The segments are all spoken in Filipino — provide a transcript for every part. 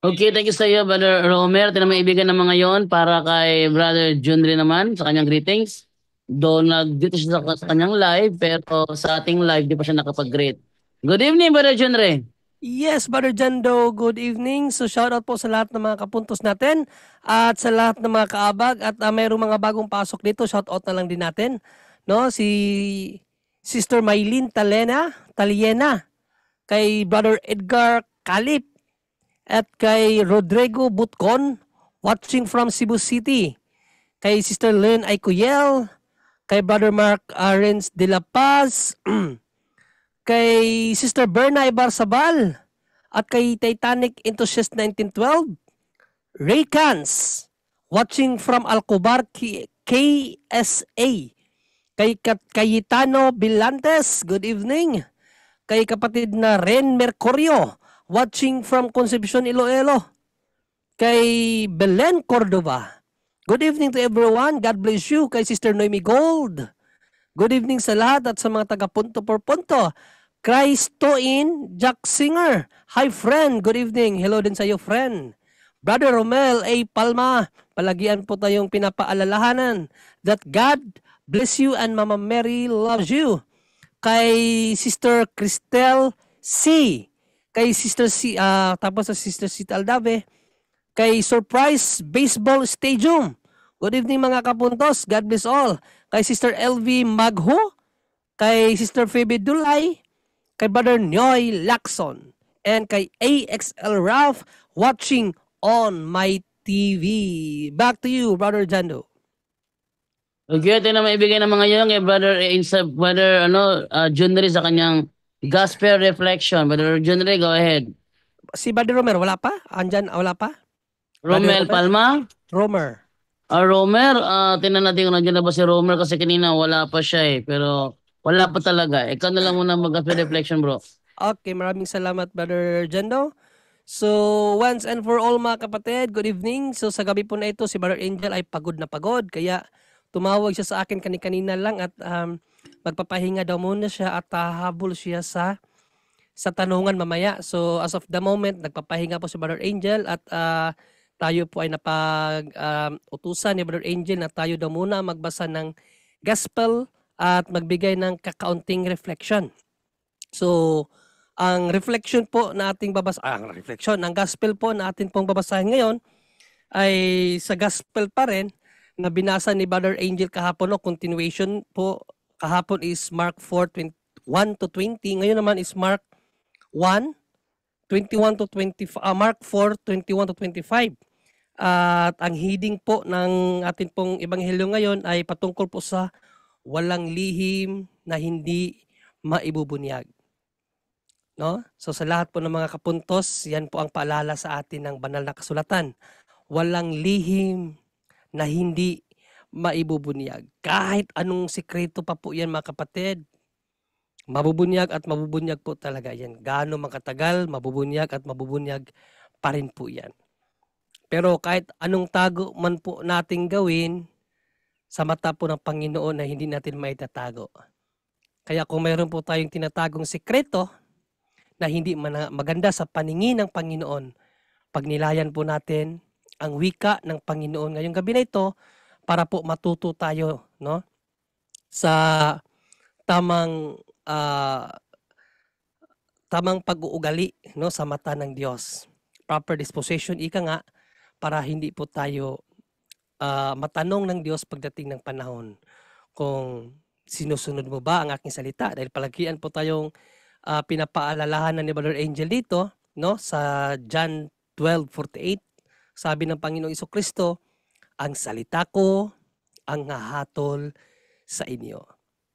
Okay, thank you sa iyo, Brother Romer. Ito naman ibigan naman ngayon para kay Brother Junri naman sa kanyang greetings. Doon nag-dito siya sa kanyang live, pero sa ating live, di pa siya nakapag-greet. Good evening, Brother Junri. Yes, Brother Jando, good evening. So shoutout po sa lahat ng mga kapuntos natin at sa lahat ng mga kaabag at mayroong mga bagong pasok dito, shoutout na lang din natin. No, si Sister Maylin Taliena, kay Brother Edgar Kalip at kay Rodrigo Butcon watching from Cebu City. Kay Sister Len Aykuyel, kay Brother Mark Arens de la Paz, kay Sister Berna Ibarsabal, at kay Titanic Enthusiast 1912, Ray Cans, watching from Alcobar, KSA. Kay Cayetano Bilantes, good evening. Kay kapatid na Ren Mercurio, watching from Concepcion, Iloilo. Kay Belen Cordova, good evening to everyone. God bless you. Kay Sister Noemi Gold, good evening sa lahat at sa mga taga Punto por Punto. Christoin Jack Singer, hi friend, good evening. Hello din sa iyo friend. Brother Romel A. Palma, palagian po tayong pinapaalalahanan that God bless you and Mama Mary loves you. Kay Sister Cristel C. Kay Sister C, tapos sa Sister Cita Aldave. Kay Surprise Baseball Stadium, good evening mga kapuntos, God bless all. Kay Sister LV Magho, kay Sister Phoebe Dulay, kay Brother Nyoy Lacson, and kay AXL Ralph watching on my TV. Back to you, Brother Jando. Okay, ito naman ibigay naman ngayon kay Brother Junri sa kanyang Gospel Reflection. Brother Junri, go ahead. Si Brother Romer, wala pa? Andyan, wala pa? Brother Romel Romer? Palma. Romer. Romer, tingnan natin kung nandiyan na ba si Romer kasi kanina wala pa siya eh. Pero wala pa talaga. Ikaw na lang muna mag-gospel reflection, bro. Okay, maraming salamat, Brother Jando. So, once and for all mga kapatid, good evening. So, sa gabi po na ito, si Brother Angel ay pagod na pagod. Kaya, tumawag siya sa akin kanina lang at magpapahinga daw muna siya at hahabol siya sa tanungan mamaya. So, as of the moment, nagpapahinga po si Brother Angel at tayo po ay napag-utusan ni Brother Angel na tayo daw muna magbasa ng gospel at magbigay ng kakaunting reflection. So, ang reflection po na ating ang gospel po na atin pong babasahin ngayon ay sa gospel pa rin na binasa ni Brother Angel kahapon, continuation po. Kahapon is Mark 4:1 to 20. Ngayon naman is Mark 1:21 to 25. Mark 4:21 to 25. At ang heading po ng atin pong ebanghelyo ngayon ay patungkol po sa walang lihim na hindi maibubunyag. No? So sa lahat po ng mga kapuntos, yan po ang paalala sa atin ng banal na kasulatan. Walang lihim na hindi maibubunyag. Kahit anong sikreto pa po yan mga kapatid, mabubunyag at mabubunyag po talaga yan. Gaano makatagal, mabubunyag at mabubunyag pa rin po yan. Pero kahit anong tago man po nating gawin, sa mata po ng Panginoon na hindi natin maitatago. Kaya kung mayroon po tayong tinatagong sikreto na hindi maganda sa paningin ng Panginoon, pagnilayan po natin ang wika ng Panginoon ngayong gabi na ito para po matuto tayo, no, sa tamang pag-uugali, no, sa mata ng Diyos. Proper disposition, ika nga, para hindi po tayo matanong ng Diyos pagdating ng panahon kung sinusunod mo ba ang aking salita. Dahil palagian po tayong pinapaalalahanan ni Brother Angel dito, no, sa John 12:48. Sabi ng Panginoong Jesucristo, ang salita ko ang hahatol sa inyo.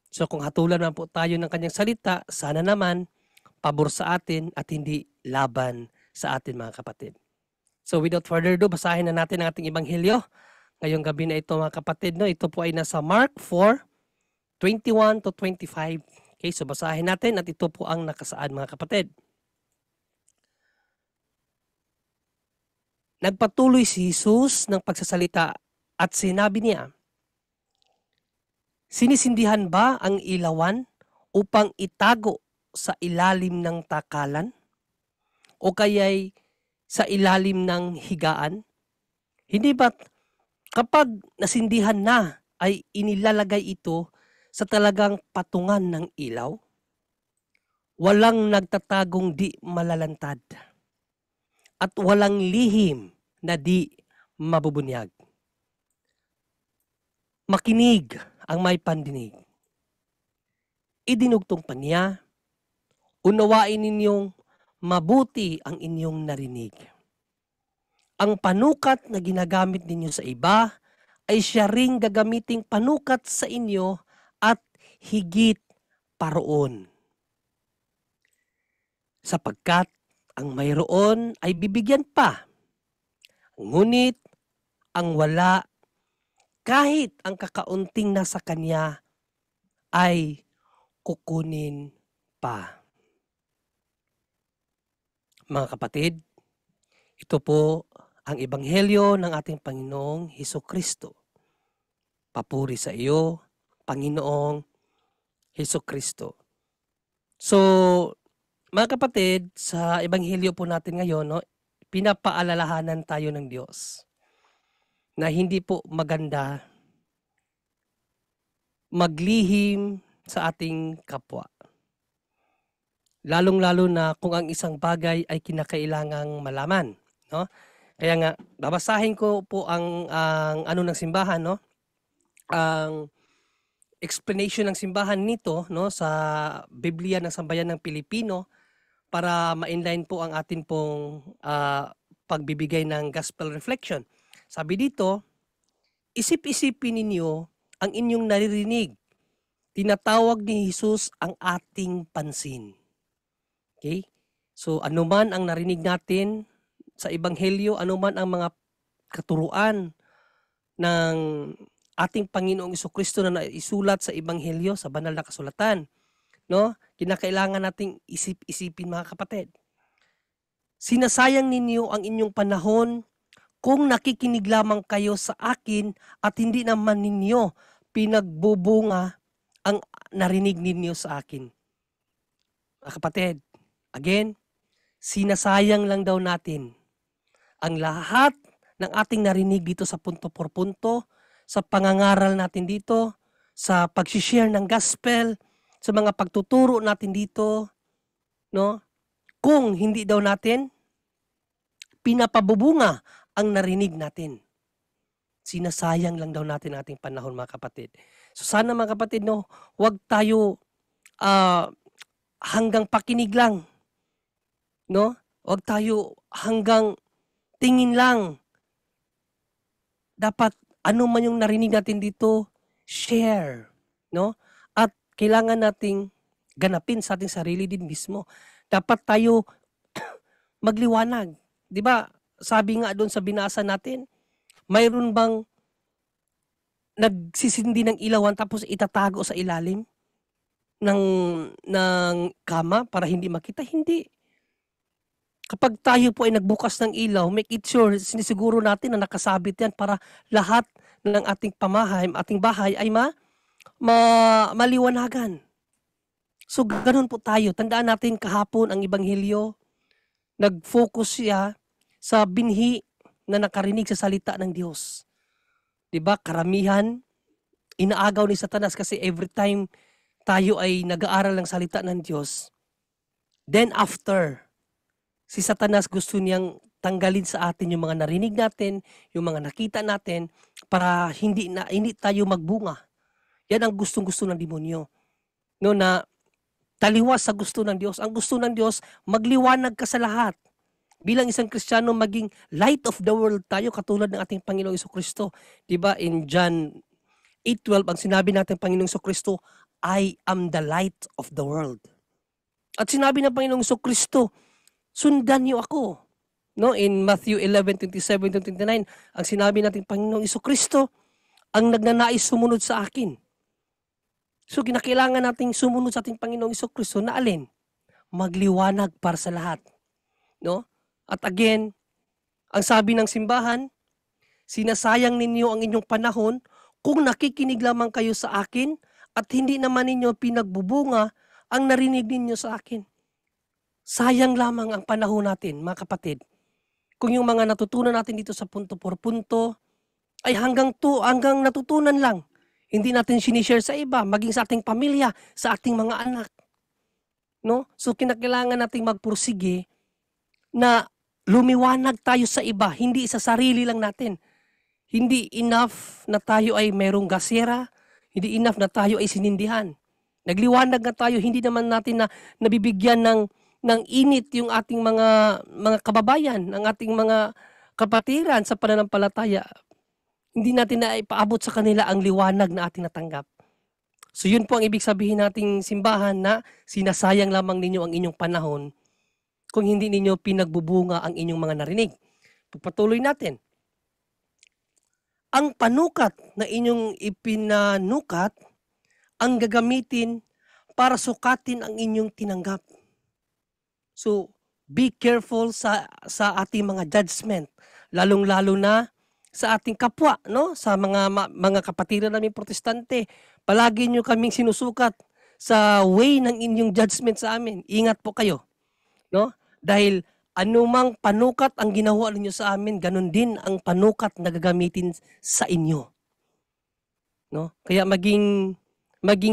So kung hatulan naman po tayo ng kanyang salita, sana naman pabor sa atin at hindi laban sa atin mga kapatid. So without further ado, basahin na natin ang ating ebanghelyo ngayong gabi na ito mga kapatid. No? Ito po ay nasa Mark 4:21 to 25. Okay, so basahin natin at ito po ang nakasaad mga kapatid. Nagpatuloy si Jesus ng pagsasalita at sinabi niya, sinisindihan ba ang ilawan upang itago sa ilalim ng takalan? O kaya'y sa ilalim ng higaan? Hindi ba kapag nasindihan na ay inilalagay ito sa talagang patungan ng ilaw? Walang nagtatagong di malalantad at walang lihim na di mabubunyag. Makinig ang may pandinig. Idinugtong pa niya, unawain ninyong mabuti ang inyong narinig. Ang panukat na ginagamit ninyo sa iba ay siya ring gagamiting panukat sa inyo at higit paroon. Sapagkat ang mayroon ay bibigyan pa, ngunit ang wala, kahit ang kakaunting nasa kanya, ay kukunin pa. Mga kapatid, ito po ang ebanghelyo ng ating Panginoong Hesukristo. Papuri sa iyo, Panginoong Hesukristo. So, mga kapatid, sa ebanghelyo po natin ngayon, no, pinapaalalahanan tayo ng Diyos na hindi po maganda maglihim sa ating kapwa. Lalong-lalo na kung ang isang bagay ay kinakailangang malaman, no? Kaya nga babasahin ko po ang ano ng simbahan, no? Ang explanation ng simbahan nito, no, sa Biblia ng Sambayan ng Pilipino para ma-inline po ang atin pong pagbibigay ng gospel reflection. Sabi dito, isip-isipin ninyo ang inyong naririnig. Tinatawag ni Jesus ang ating pansin. Okay? So anuman ang narinig natin sa ebanghelyo, anuman ang mga katuruan ng ating Panginoong Jesucristo na naisulat sa ebanghelyo, sa banal na kasulatan, no? Kinakailangan nating isip-isipin, mga kapatid. Sinasayang ninyo ang inyong panahon kung nakikinig lamang kayo sa akin at hindi naman ninyo pinagbubunga ang narinig ninyo sa akin. Mga kapatid, again, sinasayang lang daw natin ang lahat ng ating narinig dito sa punto por punto, sa pangangaral natin dito, sa pag-share ng gospel, sa mga pagtuturo natin dito, no? Kung hindi daw natin pinapabubunga ang narinig natin. Sinasayang lang daw natin ang ating panahon, mga kapatid. So sana, mga kapatid, no, huwag tayo hanggang pakinig lang, no? Huwag tayo hanggang tingin lang. Dapat ano man yung narinig natin dito, share, no? At kailangan nating ganapin sa ating sarili din mismo. Dapat tayo magliwanag. 'Di ba? Sabi nga doon sa binasa natin, mayroon bang nagsisindi ng ilawan tapos itatago sa ilalim ng kama para hindi makita? Hindi. Kapag tayo po ay nagbukas ng ilaw, make it sure, sinisiguro natin na nakasabit yan para lahat ng ating ating bahay ay maliwanagan. So ganun po tayo. Tandaan natin kahapon ang ebanghelyo, nag-focus siya sa binhi na nakarinig sa salita ng Diyos. 'Di ba? Karamihan inaagaw ni Satanas kasi every time tayo ay nag-aaral ng salita ng Diyos, then after, si Satanas gusto niyang tanggalin sa atin yung mga narinig natin, yung mga nakita natin para hindi tayo magbunga. Yan ang gustong-gusto ng demonyo. No, na taliwas sa gusto ng Diyos. Ang gusto ng Diyos, magliwanag ka sa lahat. Bilang isang Kristiyano, maging light of the world tayo katulad ng ating Panginoong Jesucristo. 'Di ba in John 8:12 ang sinabi natin Panginoong Jesucristo, I am the light of the world. At sinabi ng Panginoong Jesucristo, sundan niyo ako. No, in Matthew 11:27-29, ang sinabi natin Panginoong Jesucristo, ang nagnanais sumunod sa akin. So kinakailangan nating sumunod sa ating Panginoong Jesucristo na alin? Magliwanag para sa lahat. No? At again, ang sabi ng simbahan, sinasayang ninyo ang inyong panahon kung nakikinig lamang kayo sa akin at hindi naman ninyo pinagbubunga ang narinig ninyo sa akin. Sayang lamang ang panahon natin, mga kapatid. kung yung mga natutunan natin dito sa punto por punto ay hanggang natutunan lang. Hindi natin sinishare sa iba, maging sa ating pamilya, sa ating mga anak. No? So kinakailangan nating magpursige na lumiwanag tayo sa iba, hindi sa sarili lang natin. Hindi enough na tayo ay merong gasera, hindi enough na tayo ay sinindihan. Nagliwanag na tayo, hindi naman natin na nabibigyan ng init yung ating mga kababayan, ang ating mga kapatiran sa pananampalataya. Hindi natin na ipaabot sa kanila ang liwanag na ating natanggap. So yun po ang ibig sabihin nating simbahan na sinasayang lamang ninyo ang inyong panahon kung hindi ninyo pinagbubunga ang inyong mga narinig. Pagpatuloy natin. Ang panukat na inyong ipinanukat ang gagamitin para sukatin ang inyong tinanggap. So, be careful sa ating mga judgment, lalong-lalo na sa ating kapwa, no? Sa mga kapatiran namin protestante. Palagi nyo kaming sinusukat sa way ng inyong judgment sa amin. Ingat po kayo, no? Dahil anumang panukat ang ginawa ninyo sa amin, ganun din ang panukat na gagamitin sa inyo. No? Kaya maging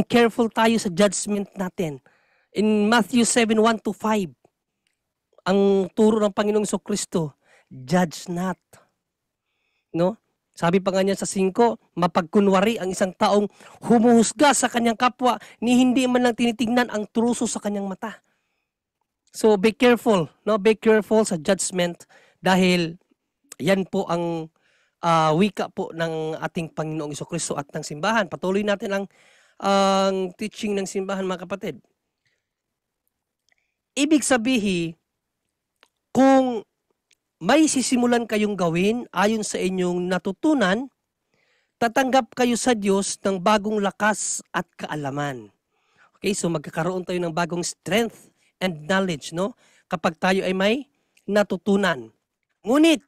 careful tayo sa judgment natin. In Matthew 7:1-5, ang turo ng Panginoong Jesucristo, judge not. No? Sabi pa nga niya sa 5, mapagkunwari ang isang taong humuhusga sa kanyang kapwa ni hindi man lang tinitingnan ang truso sa kanyang mata. So be careful, no? Be careful sa judgment dahil yan po ang wika po ng ating Panginoong Jesucristo at ng simbahan. Patuloy natin ang teaching ng simbahan, mga kapatid. Ibig sabihin, kung may sisimulan kayong gawin ayon sa inyong natutunan, tatanggap kayo sa Diyos ng bagong lakas at kaalaman. Okay, so magkakaroon tayo ng bagong strength and knowledge, no? Kapag tayo ay may natutunan. Ngunit,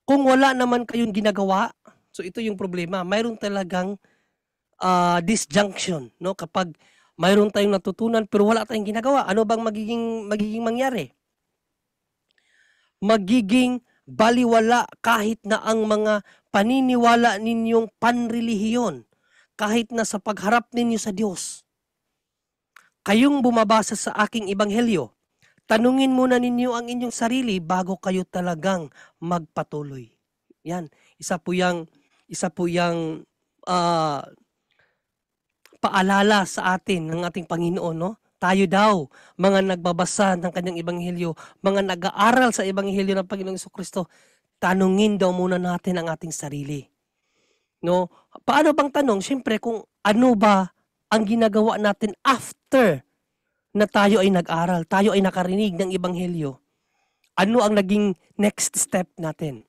kung wala naman kayong ginagawa, so ito yung problema, mayroon talagang disjunction, no? Kapag mayroon tayong natutunan pero wala tayong ginagawa, ano bang magiging mangyari? Magiging baliwala kahit na ang mga paniniwala ninyong panrelihiyon, kahit na sa pagharap ninyo sa Diyos. Kayong bumabasa sa aking ebanghelyo, tanungin muna ninyo ang inyong sarili bago kayo talagang magpatuloy. Yan, isa po yang paalala sa atin ng ating Panginoon, no? Tayo daw, mga nagbabasa ng kanyang ebanghelyo, mga nag-aaral sa ebanghelyo ng Panginoong Jesucristo, tanungin daw muna natin ang ating sarili. No? Paano bang tanong? Siyempre, kung ano ba ang ginagawa natin after na tayo ay nag-aral, tayo ay nakarinig ng ebanghelyo. Ano ang naging next step natin?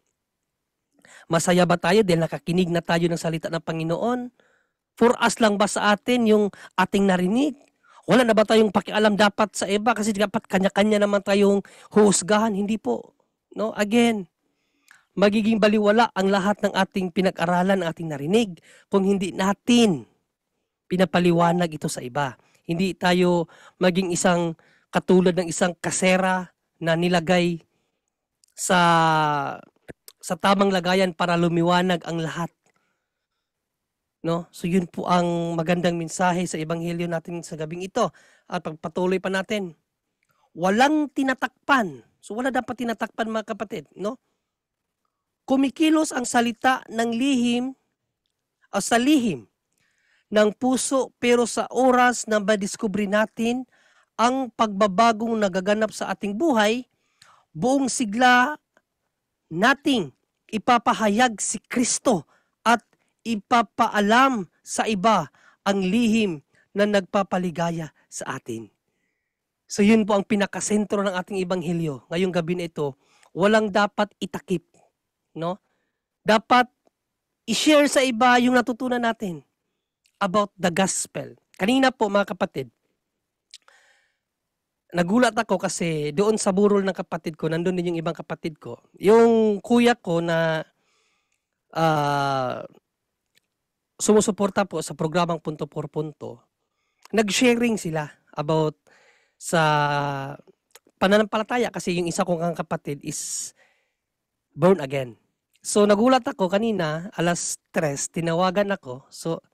Masaya ba tayo dahil nakakinig na tayo ng salita ng Panginoon? For us lang ba sa atin yung ating narinig? Wala na ba tayong pakialam dapat sa iba kasi dapat kanya-kanya naman tayong husgahan? Hindi po. No? Again, magiging baliwala ang lahat ng ating pinag-aralan, ng ating narinig kung hindi natin pinapaliwanag ito sa iba. Hindi tayo maging isang katulad ng isang kasera na nilagay sa tamang lagayan para lumiwanag ang lahat. No? So yun po ang magandang mensahe sa ebanghelyo natin sa gabing ito. At pagpatuloy pa natin, walang tinatakpan. So wala dapat tinatakpan, mga kapatid, no? Kumikilos ang salita ng lihim o sa lihim ng puso, pero sa oras na madiskubre natin ang pagbabagong nagaganap sa ating buhay, buong sigla nating ipapahayag si Kristo at ipapaalam sa iba ang lihim na nagpapaligaya sa atin. So yun po ang pinakasentro ng ating ebanghelyo. Ngayong gabi na ito, walang dapat itakip, no? Dapat i-share sa iba yung natutunan natin about the gospel. Kanina po, mga kapatid, nagulat ako kasi doon sa burol ng kapatid ko, nandun din yung ibang kapatid ko. Yung kuya ko na sumusuporta po sa programang Punto por Punto, nag-sharing sila about sa pananampalataya kasi yung isa kong kapatid is born again. So nagulat ako kanina, 3:00, tinawagan ako. So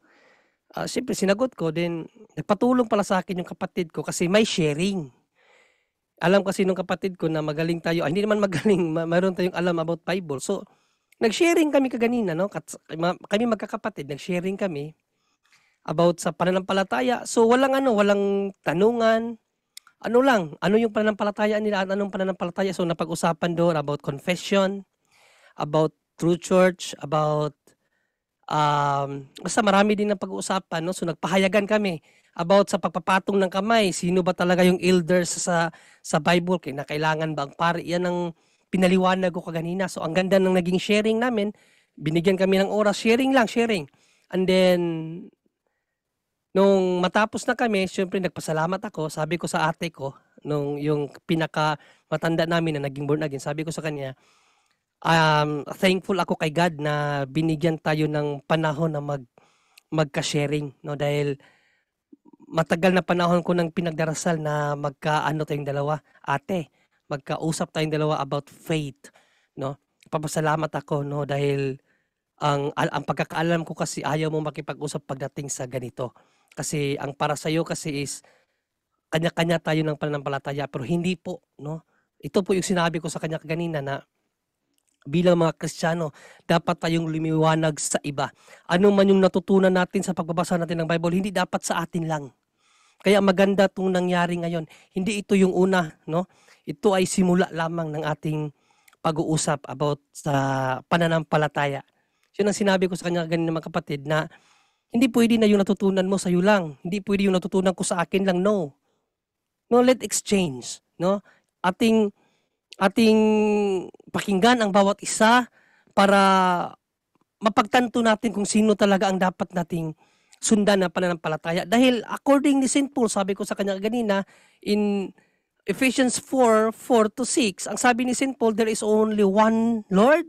siyempre sinagot ko, then nagpatulong pala sa akin yung kapatid ko kasi may sharing. Alam kasi nung kapatid ko na magaling tayo, hindi naman magaling, mayroon tayong alam about Bible. So nag-sharing kami kaganina, no? Kami magkakapatid, nag-sharing kami about sa pananampalataya. So walang tanungan. Ano lang, ano yung pananampalataya nila at anong pananampalataya. So napag-usapan doon about confession, about true church, about basta marami din ang pag-uusapan, no? So nagpahayagan kami about sa pagpapatong ng kamay. Sino ba talaga yung elders sa Bible? Kailangan ba ang pari? Yan ang pinaliwanag ko kaganina. So ang ganda ng naging sharing namin. Binigyan kami ng oras, sharing lang, sharing. And then nung matapos na kami, syempre nagpasalamat ako. Sabi ko sa ate ko, nung yung pinaka matanda namin na naging born again, sabi ko sa kanya, thankful ako kay God na binigyan tayo ng panahon na magka-sharing, no? Dahil matagal na panahon ko nang pinagdarasal na magkaano tayong dalawa, ate, magkausap tayong dalawa about faith, no? Papasalamat ako, no? Dahil ang pagkakaalam ko kasi ayaw mo makipag-usap pagdating sa ganito. Kasi ang para sa iyo kasi is kanya-kanya tayo ng pananampalataya, pero hindi po, no? Ito po yung sinabi ko sa kanya kanina na bilang mga Kristiyano, dapat tayong lumiwanag sa iba. Ano man yung natutunan natin sa pagbabasa natin ng Bible, hindi dapat sa atin lang. Kaya maganda itong nangyari ngayon. Hindi ito yung una, no? Ito ay simula lamang ng ating pag-uusap about sa pananampalataya. Yun ang sinabi ko sa kanya ganun mga kapatid na hindi pwede na yung natutunan mo sa iyo lang. Hindi pwede yung natutunan ko sa akin lang. No. No, let exchange, no? Ating pakinggan ang bawat isa para mapagtanto natin kung sino talaga ang dapat nating sundan na pananampalataya. Dahil according ni St. Paul, sabi ko sa kanya kanina, in Ephesians 4:4-6, ang sabi ni St. Paul, there is only one Lord,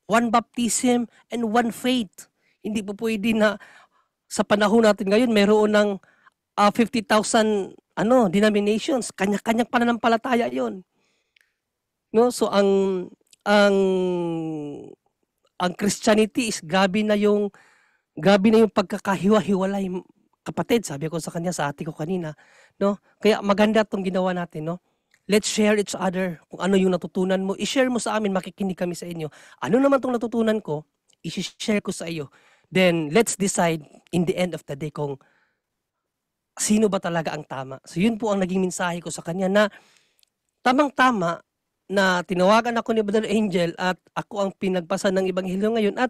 one baptism, and one faith. Hindi po pwede na sa panahon natin ngayon, mayroon ng 50,000 denominations. Kanya-kanyang pananampalataya yon. No? So ang Christianity is grabe na yung pagkakahiwa-hiwalay, kapatid. Sabi ko sa kanya, sa ate ko kanina, no? Kaya maganda tong ginawa natin, no? Let's share each other kung ano yung natutunan mo. I-share mo sa amin, makikinig kami sa inyo. Ano naman tong natutunan ko, i-share ko sa iyo. Then let's decide in the end of the day kung sino ba talaga ang tama. So yun po ang naging mensahe ko sa kanya na tamang-tama na tinawagan ako ni Brother Angel at ako ang pinagbasa ng Ebanghelyo ngayon at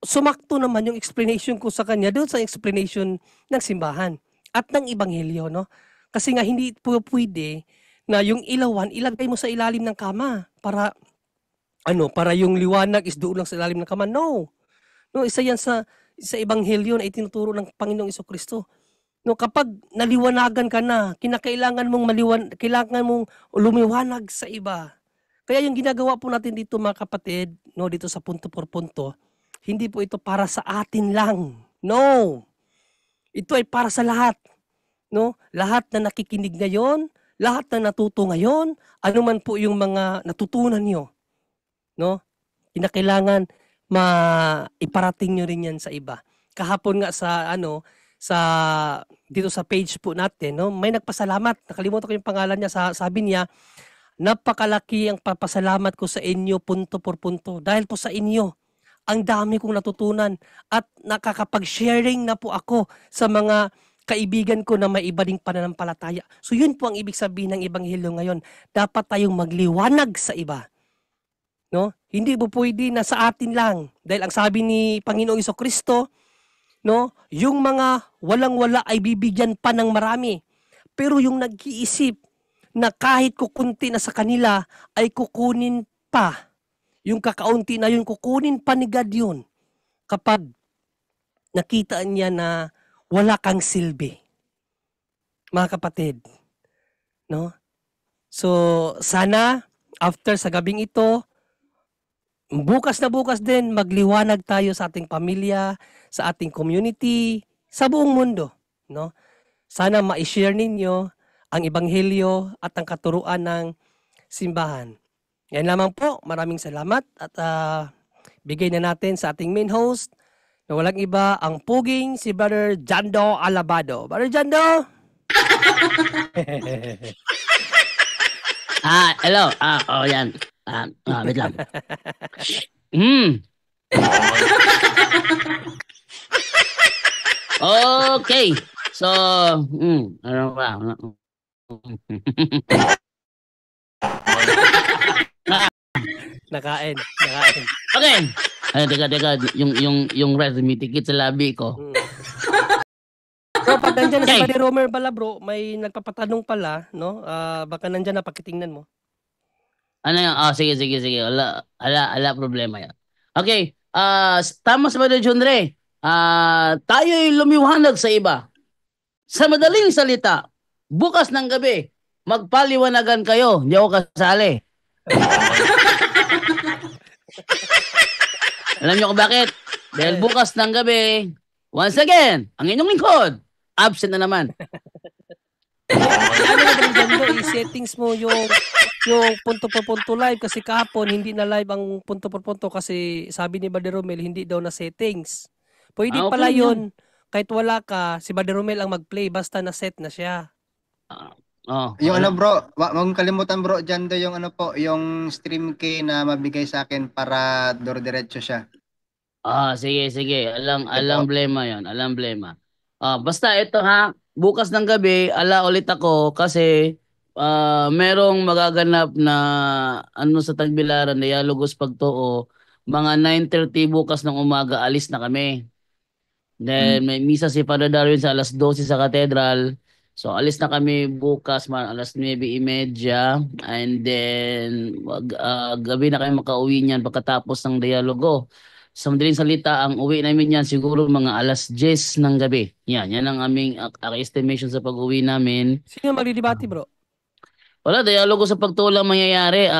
sumakto naman yung explanation ko sa kanya doon sa explanation ng simbahan at ng Ebanghelyo, no? Kasi nga hindi po pwede na yung ilawan ilagay mo sa ilalim ng kama para yung liwanag is doon lang sa ilalim ng kama. No. No, isa yan sa Ebanghelyo na itinuturo ng Panginoong Jesucristo. No, kapag naliwanagan ka na, kailangan mong lumiwanag sa iba. Kaya yung ginagawa po natin dito mga kapatid, no, dito sa punto por punto, hindi po ito para sa atin lang. No. Ito ay para sa lahat. No? Lahat na nakikinig ngayon, lahat na natuto ngayon, ano man po yung mga natutunan nyo, no? Kinakailangan iparating nyo rin yan sa iba. Kahapon nga dito sa page po natin, no? May nagpasalamat. Nakalimutan ko yung pangalan niya. Sabi niya, napakalaki ang papasalamat ko sa inyo punto por punto. Dahil po sa inyo, ang dami kong natutunan at nakakapag-sharing na po ako sa mga kaibigan ko na may iba ding pananampalataya. So yun po ang ibig sabihin ng Ebanghelyo ngayon. Dapat tayong magliwanag sa iba. No? Hindi po pwede na sa atin lang. Dahil ang sabi ni Panginoong Jesucristo, no, yung mga walang-wala ay bibigyan pa ng marami. Pero yung nag-iisip na kahit kukunti na sa kanila ay kukunin pa. Yung kakaunti na yun, kukunin pa ni God yun. Kapag nakita niya na wala kang silbi. Mga kapatid, no? So, sana after sa gabing ito, bukas na bukas din magliwanag tayo sa ating pamilya, sa ating community, sa buong mundo, no? Sana ma-share ninyo ang Ebanghelyo at ang katuruan ng simbahan. Yan lamang po. Maraming salamat at bigay na natin sa ating main host na walang iba ang puging si Brother Jando Alabado. Brother Jando! Hello. Yan. Wait lang. Hmm. Okay. So, ano ba? Nakain. Okay. Ay, teka. Yung red tumitikit sa labi ko. So, pag nandyan na si Okay. Brother Romer pala bro, may nagpapatanong pala, no? Baka nandyan na, pakitingnan mo. Ano yan? Sige. Ala problema yan. Okay. Tama sa Brother Jundre. Tayo'y lumiwanag sa iba. Sa madaling salita, bukas ng gabi, magpaliwanagan kayo. Hindi ako kasali. Alam niyo kung bakit? Dahil bukas ng gabi, once again, ang inyong lingkod, absent na naman. Ano na Brother Jando, i-settings mo yung punto por punto live kasi kahapon hindi na live ang punto por punto kasi sabi ni Brother Romel hindi daw na settings. Pwede Okay pala lang yun. Kahit wala ka, si Brother Romel ang mag-play basta na-set na siya. Yung ano bro, wag mong kalimutan bro, dyan yung ano po, yung stream key na mabigay sa akin para diretso siya. Sige. Alam blema yon. Alam blema. Basta ito ha, bukas ng gabi, ulit ako kasi merong magaganap na ano sa Tagbilaran, Dialogos Pagtuo, mga 9:30 bukas ng umaga, alis na kami. Then may misa si Father Darwin sa alas 12 sa katedral. So alis na kami bukas alas 9:30 and then gabi na kami makauwi niyan pagkatapos ng dialogo. Sa madaling salita, ang uwi namin yan siguro mga alas 10 ng gabi. Yan ang aming estimation sa pag-uwi namin. Sino magdidebate bro? Wala, dialogo sa pagtulang mangyayari.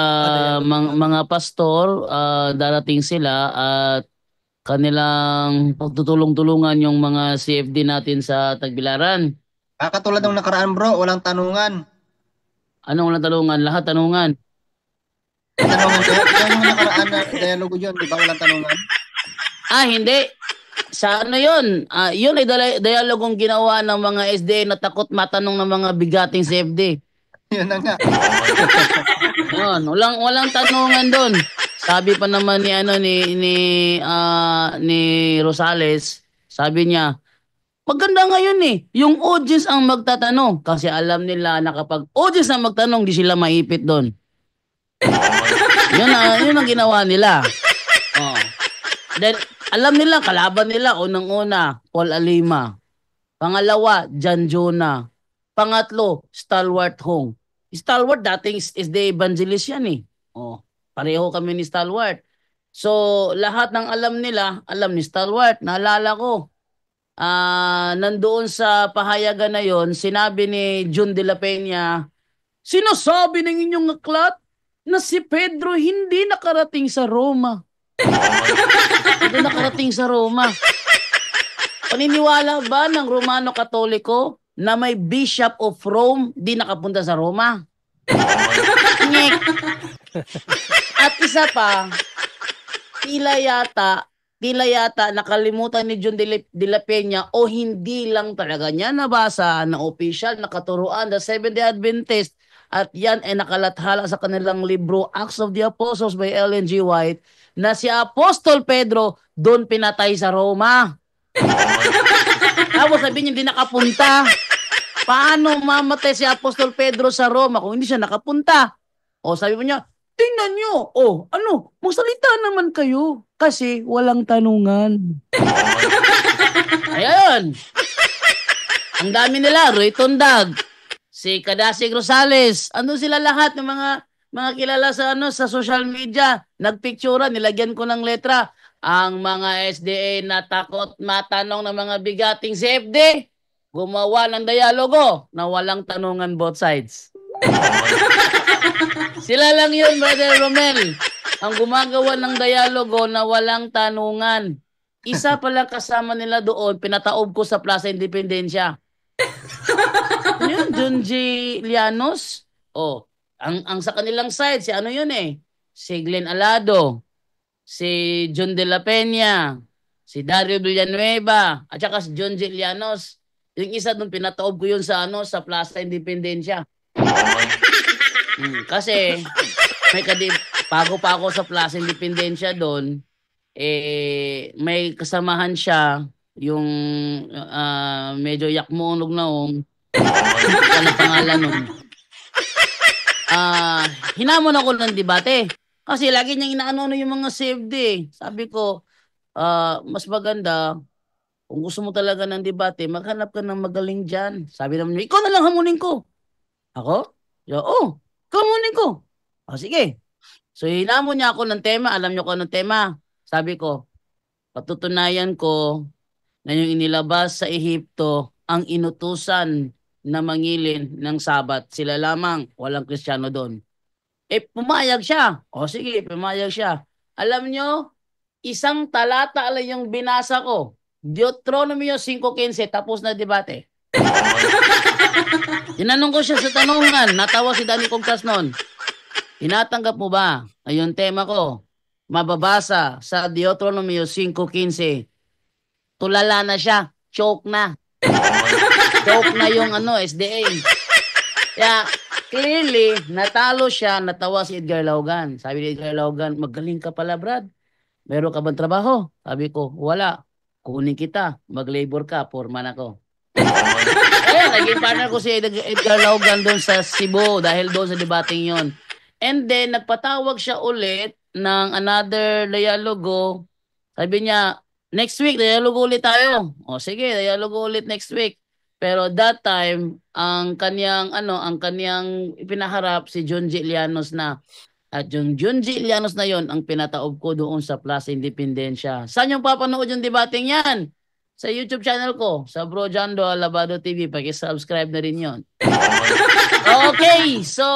Mga pastor, darating sila at kanilang pagtutulong-tulungan yung mga CFD natin sa Tagbilaran. Katulad ng nakaraan bro, walang tanungan. Anong walang tanungan? Lahat tanungan. Tanungan kaya yung nakaraan na dialogo yun, di ba walang tanungan? Hindi. Sa ano yun? Yun ay dialogong ginawa ng mga SDA na takot matanong ng mga bigating CFD. Yun na nga. Yun, walang tanungan doon. Sabi pa naman ni Rosales, sabi niya, maganda ngayon yung audience ang magtatanong kasi alam nila na kapag audience ang magtanong, di sila maipit doon. Yun ang ginawa nila. Then, alam nila, kalaban nila, unang-una, Paul Alima. Pangalawa, John Jonah. Pangatlo, Stalwart Hong. Stalwart, dating is the evangelist yan pareho kami ni Stalwart. So, lahat ng alam nila, alam ni Stalwart. Naalala ko, nandoon sa pahayagan na yon, sinabi ni Jun de la Peña, sinasabi ng inyong aklat na si Pedro hindi nakarating sa Roma. Hindi nakarating sa Roma. Paniniwala ba ng Romano Katoliko na may Bishop of Rome di nakapunta sa Roma? Ngek. At isa pa, tila yata nakalimutan ni John de la Peña o hindi lang talaga niya nabasa na official na katuruan ng Seventh-day Adventist at yan ay nakalathala sa kanilang libro Acts of the Apostles by Ellen G. White na si Apostol Pedro doon pinatay sa Roma. Tapos sabi niya hindi nakapunta. Paano mamatay si Apostol Pedro sa Roma kung hindi siya nakapunta? Sabi mo niya, tingnan nyo. Magsalita naman kayo kasi walang tanungan. Ayun. Ang dami nila, Roy Tondag, si Kadasig Rosales, sila lahat ng mga kilala sa social media, nagpicturean, nilagyan ko ng letra. Ang mga SDA na takot matanong ng mga bigating CFD, gumawa ng dialogo na walang tanungan both sides. Sila lang yun, Brother Romel, ang gumagawa ng dialogo na walang tanungan. Isa pala kasama nila doon, pinataob ko sa Plaza Independencia. Yun, John G. Llanos. Ang sa kanilang side, si ano yun si Glenn Alado, si John de la Peña, si Dario Villanueva, at saka si John G. Llanos. Yung isa doon, pinataob ko yun sa sa Plaza Independencia. Kasi, may pago pa ako sa Plaza Independencia doon, may kasamahan siya, yung medyo yakmonog na ano pangalan nun. Hinamon ako ng debate. Kasi lagi niyang inaano yung mga CFD. Sabi ko, mas maganda, kung gusto mo talaga ng debate, maghanap ka ng magaling dyan. Sabi naman niya, ikaw na lang hamunin ko. Ako? Ikaw hamunin ko. Sige. So, hinamon niya ako ng tema. Alam niyo ko anong tema. Sabi ko, patutunayan ko na yung inilabas sa Ehipto ang inutusan na mangilin ng Sabat. Sila lamang, walang Kristiyano doon. Pumayag siya. Sige, pumayag siya. Alam nyo, isang talata lang yung binasa ko. Deuteronomio 5:15, tapos na debate. Tinanong ko siya sa tanungan, natawa si Danny Cogtas noon. Tinatanggap mo ba? Ayun tema ko. Mababasa sa Deuteronomio 5:15. Tulala na siya. Choke na. Choke na yung SDA. Kaya, clearly, natalo siya, natawa si Edgar Laugan. Sabi ni Edgar Laugan, magaling ka pala, Brad. Meron ka bang trabaho? Sabi ko, wala. Kunin kita. Mag-labor ka. Foreman ako. Ayan, naging partner ko si Edgar Laugan doon sa Cebu dahil doon sa debating yon. And then, nagpatawag siya ulit ng another dialogo. Sabi niya, next week, dialogo ulit tayo. Sige, dialogo ulit next week. Pero that time, ang kanyang ipinaharap si John G. Llanos na. At yung John G. Llanos na yon ang pinataob ko doon sa Plaza Independencia. Saan yung papanood yung debating yan? Sa YouTube channel ko, sa Bro Jando Alabado TV. Paki-subscribe na rin yon. Okay, so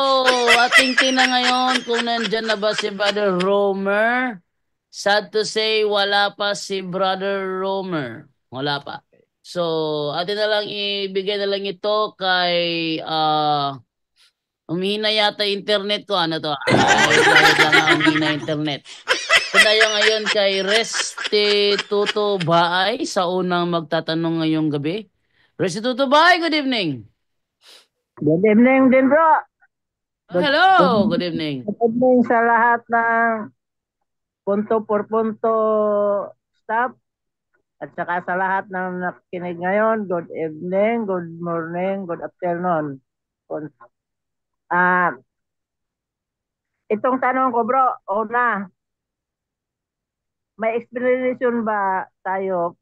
ating tingnan ngayon kung nandyan na ba si Brother Romer. Sad to say, wala pa si Brother Romer. Wala pa. So, atin na lang ibigay na lang ito kay umihina yata internet ko. Ano to? Umihina internet. So, tayo ngayon kay Restituto Baay sa unang magtatanong ngayong gabi. Restituto Baay, good evening. Good evening din, bro. Hello, good evening. Good evening sa lahat ng punto por punto staff at saka sa lahat ng nakikinig ngayon. Good evening, good morning, good afternoon. Itong tanong ko, bro, una, may explanation ba tayo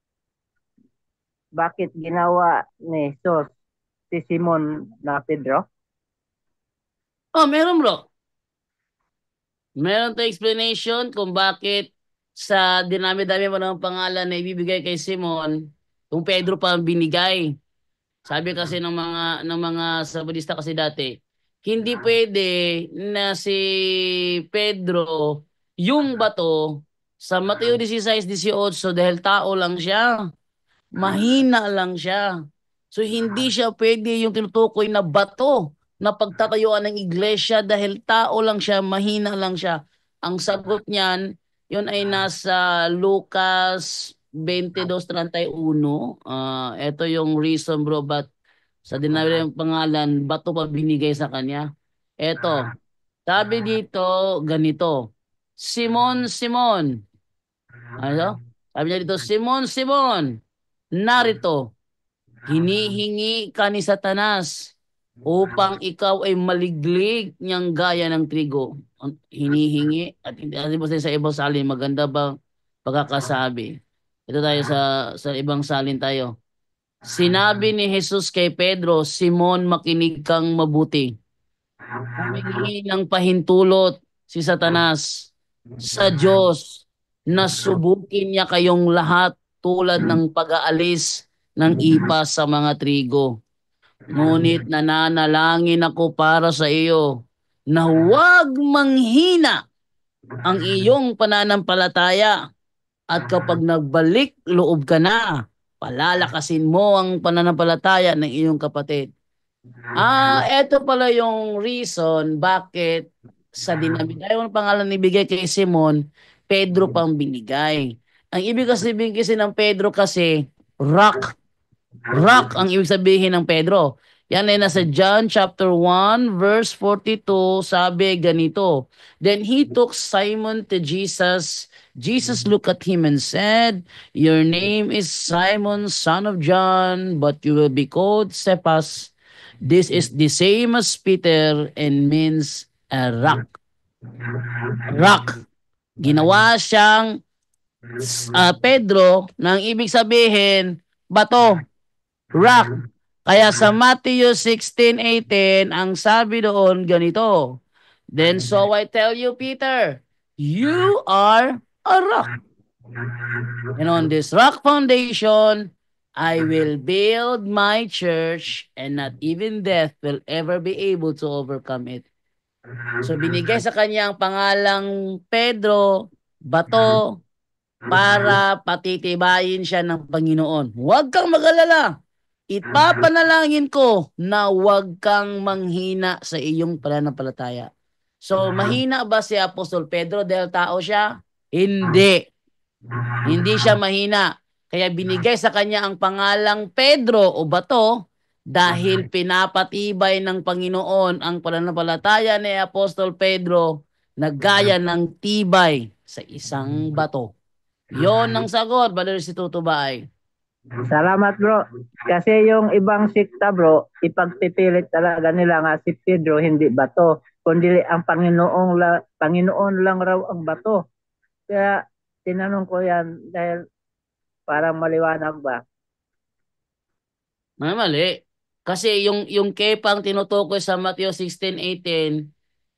bakit ginawa ni Jesus si Simon na Pedro? Meron bro. Meron to explanation kung bakit sa dinami-dami mo ng pangalan na ibibigay kay Simon, kung Pedro pa ang binigay. Sabi kasi ng mga Sabadista kasi dati, hindi pwede na si Pedro yung bato sa Mateo 16:18 dahil tao lang siya. Mahina lang siya. So hindi siya pwede yung tinutukoy na bato na pagtatayuan ng iglesia dahil tao lang siya, mahina lang siya. Ang sagot niyan, yun ay nasa Lucas 22:31. Ito yung reason bro, but sa dinami ng pangalan, bato pa binigay sa kanya. Ito, sabi dito, ganito, Simon, Simon. Ano? Sabi niya dito, Simon, Simon, narito, hinihingi ka ni Satanas upang ikaw ay maliglig niyang gaya ng trigo. Hinihingi at hindi mo sa ibang salin, maganda bang pagkakasabi? Ito tayo sa ibang salin tayo. Sinabi ni Jesus kay Pedro, Simon, makinig kang mabuti. Humingi ng pahintulot si Satanas sa Diyos na subukin niya kayong lahat tulad ng pag-aalis ng ipas sa mga trigo. Ngunit nananalangin ako para sa iyo na huwag manghina ang iyong pananampalataya at kapag nagbalik loob ka na, palalakasin mo ang pananampalataya ng iyong kapatid. Ito pala yung reason bakit sa dinami-dami ng pangalan na ibigay kay Simon, Pedro pang binigay. Ang ibig sabihin kasi ng Pedro kasi, rock. Rock ang ibig sabihin ng Pedro. Yan ay nasa John chapter 1 verse 42, sabi ganito. Then he took Simon to Jesus. Jesus looked at him and said, "Your name is Simon, son of John, but you will be called Cephas." This is the same as Peter and means a rock. Rock. Ginawa siyang Pedro nang ibig sabihin, bato. Rock. Kaya sa Matthew 16:18, ang sabi doon ganito. Then so I tell you, Peter, you are a rock. And on this rock foundation, I will build my church, and not even death will ever be able to overcome it. So binigay sa kanya ang pangalang Pedro, bato, para patitibayin siya ng Panginoon. Huwag kang mag-alala. Ipapanalangin ko na huwag kang manghina sa iyong pananampalataya. So, mahina ba si Apostol Pedro dahil tao siya? Hindi. Hindi siya mahina. Kaya binigay sa kanya ang pangalang Pedro o bato dahil pinapatibay ng Panginoon ang pananampalataya ni Apostol Pedro na gaya ng tibay sa isang bato. Yon ang sagot, Brother si Tutubay. Salamat bro. Kasi yung ibang sikta bro, ipagpipilit talaga nila nga si Pedro hindi bato, kundi ang Panginoon lang raw ang bato. Kaya tinanong ko yan dahil parang maliwanag ba? Mali. Kasi yung Kepa ang tinutukoy sa Matthew 16:18,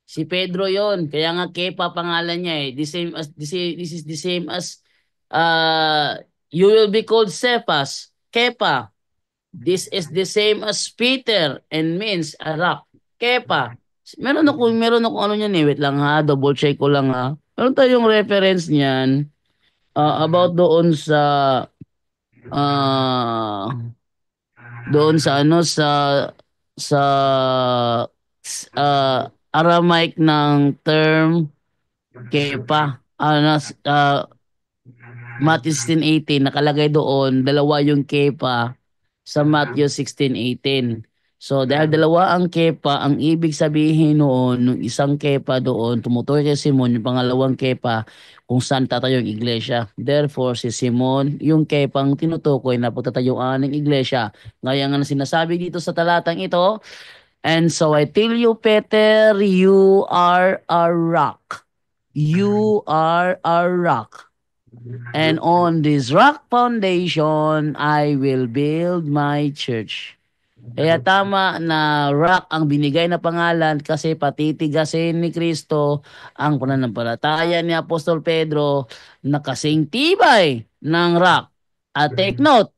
si Pedro yon. Kaya nga Kepa pangalan niya eh. This is the same as you will be called Cephas. Kepa. This is the same as Peter and means a rock. Kepa. Meron ako ano niyan eh. Wait lang ha. Double check ko lang ha. Meron tayong reference niyan about doon sa doon sa ano sa Aramaic ng term kepa. Matthew 16:18 nakalagay doon, dalawa yung kepa sa Matthew 16:18. So dahil dalawa ang kepa, ang ibig sabihin noon, nung isang kepa doon, tumutukoy kay Simon, yung pangalawang kepa, kung saan tatayo yung iglesia. Therefore, si Simon, yung kepang tinutukoy na pagtatayuan ng iglesia. Gaya nga na sinasabi dito sa talatang ito, and so I tell you, Peter, you are a rock. You are a rock. And on this rock foundation, I will build my church. Kaya tama na rock ang binigay na pangalan kasi patitigasin ni Kristo ang pananampalataya ni Apostol Pedro na kasing tibay ng rock. At take note,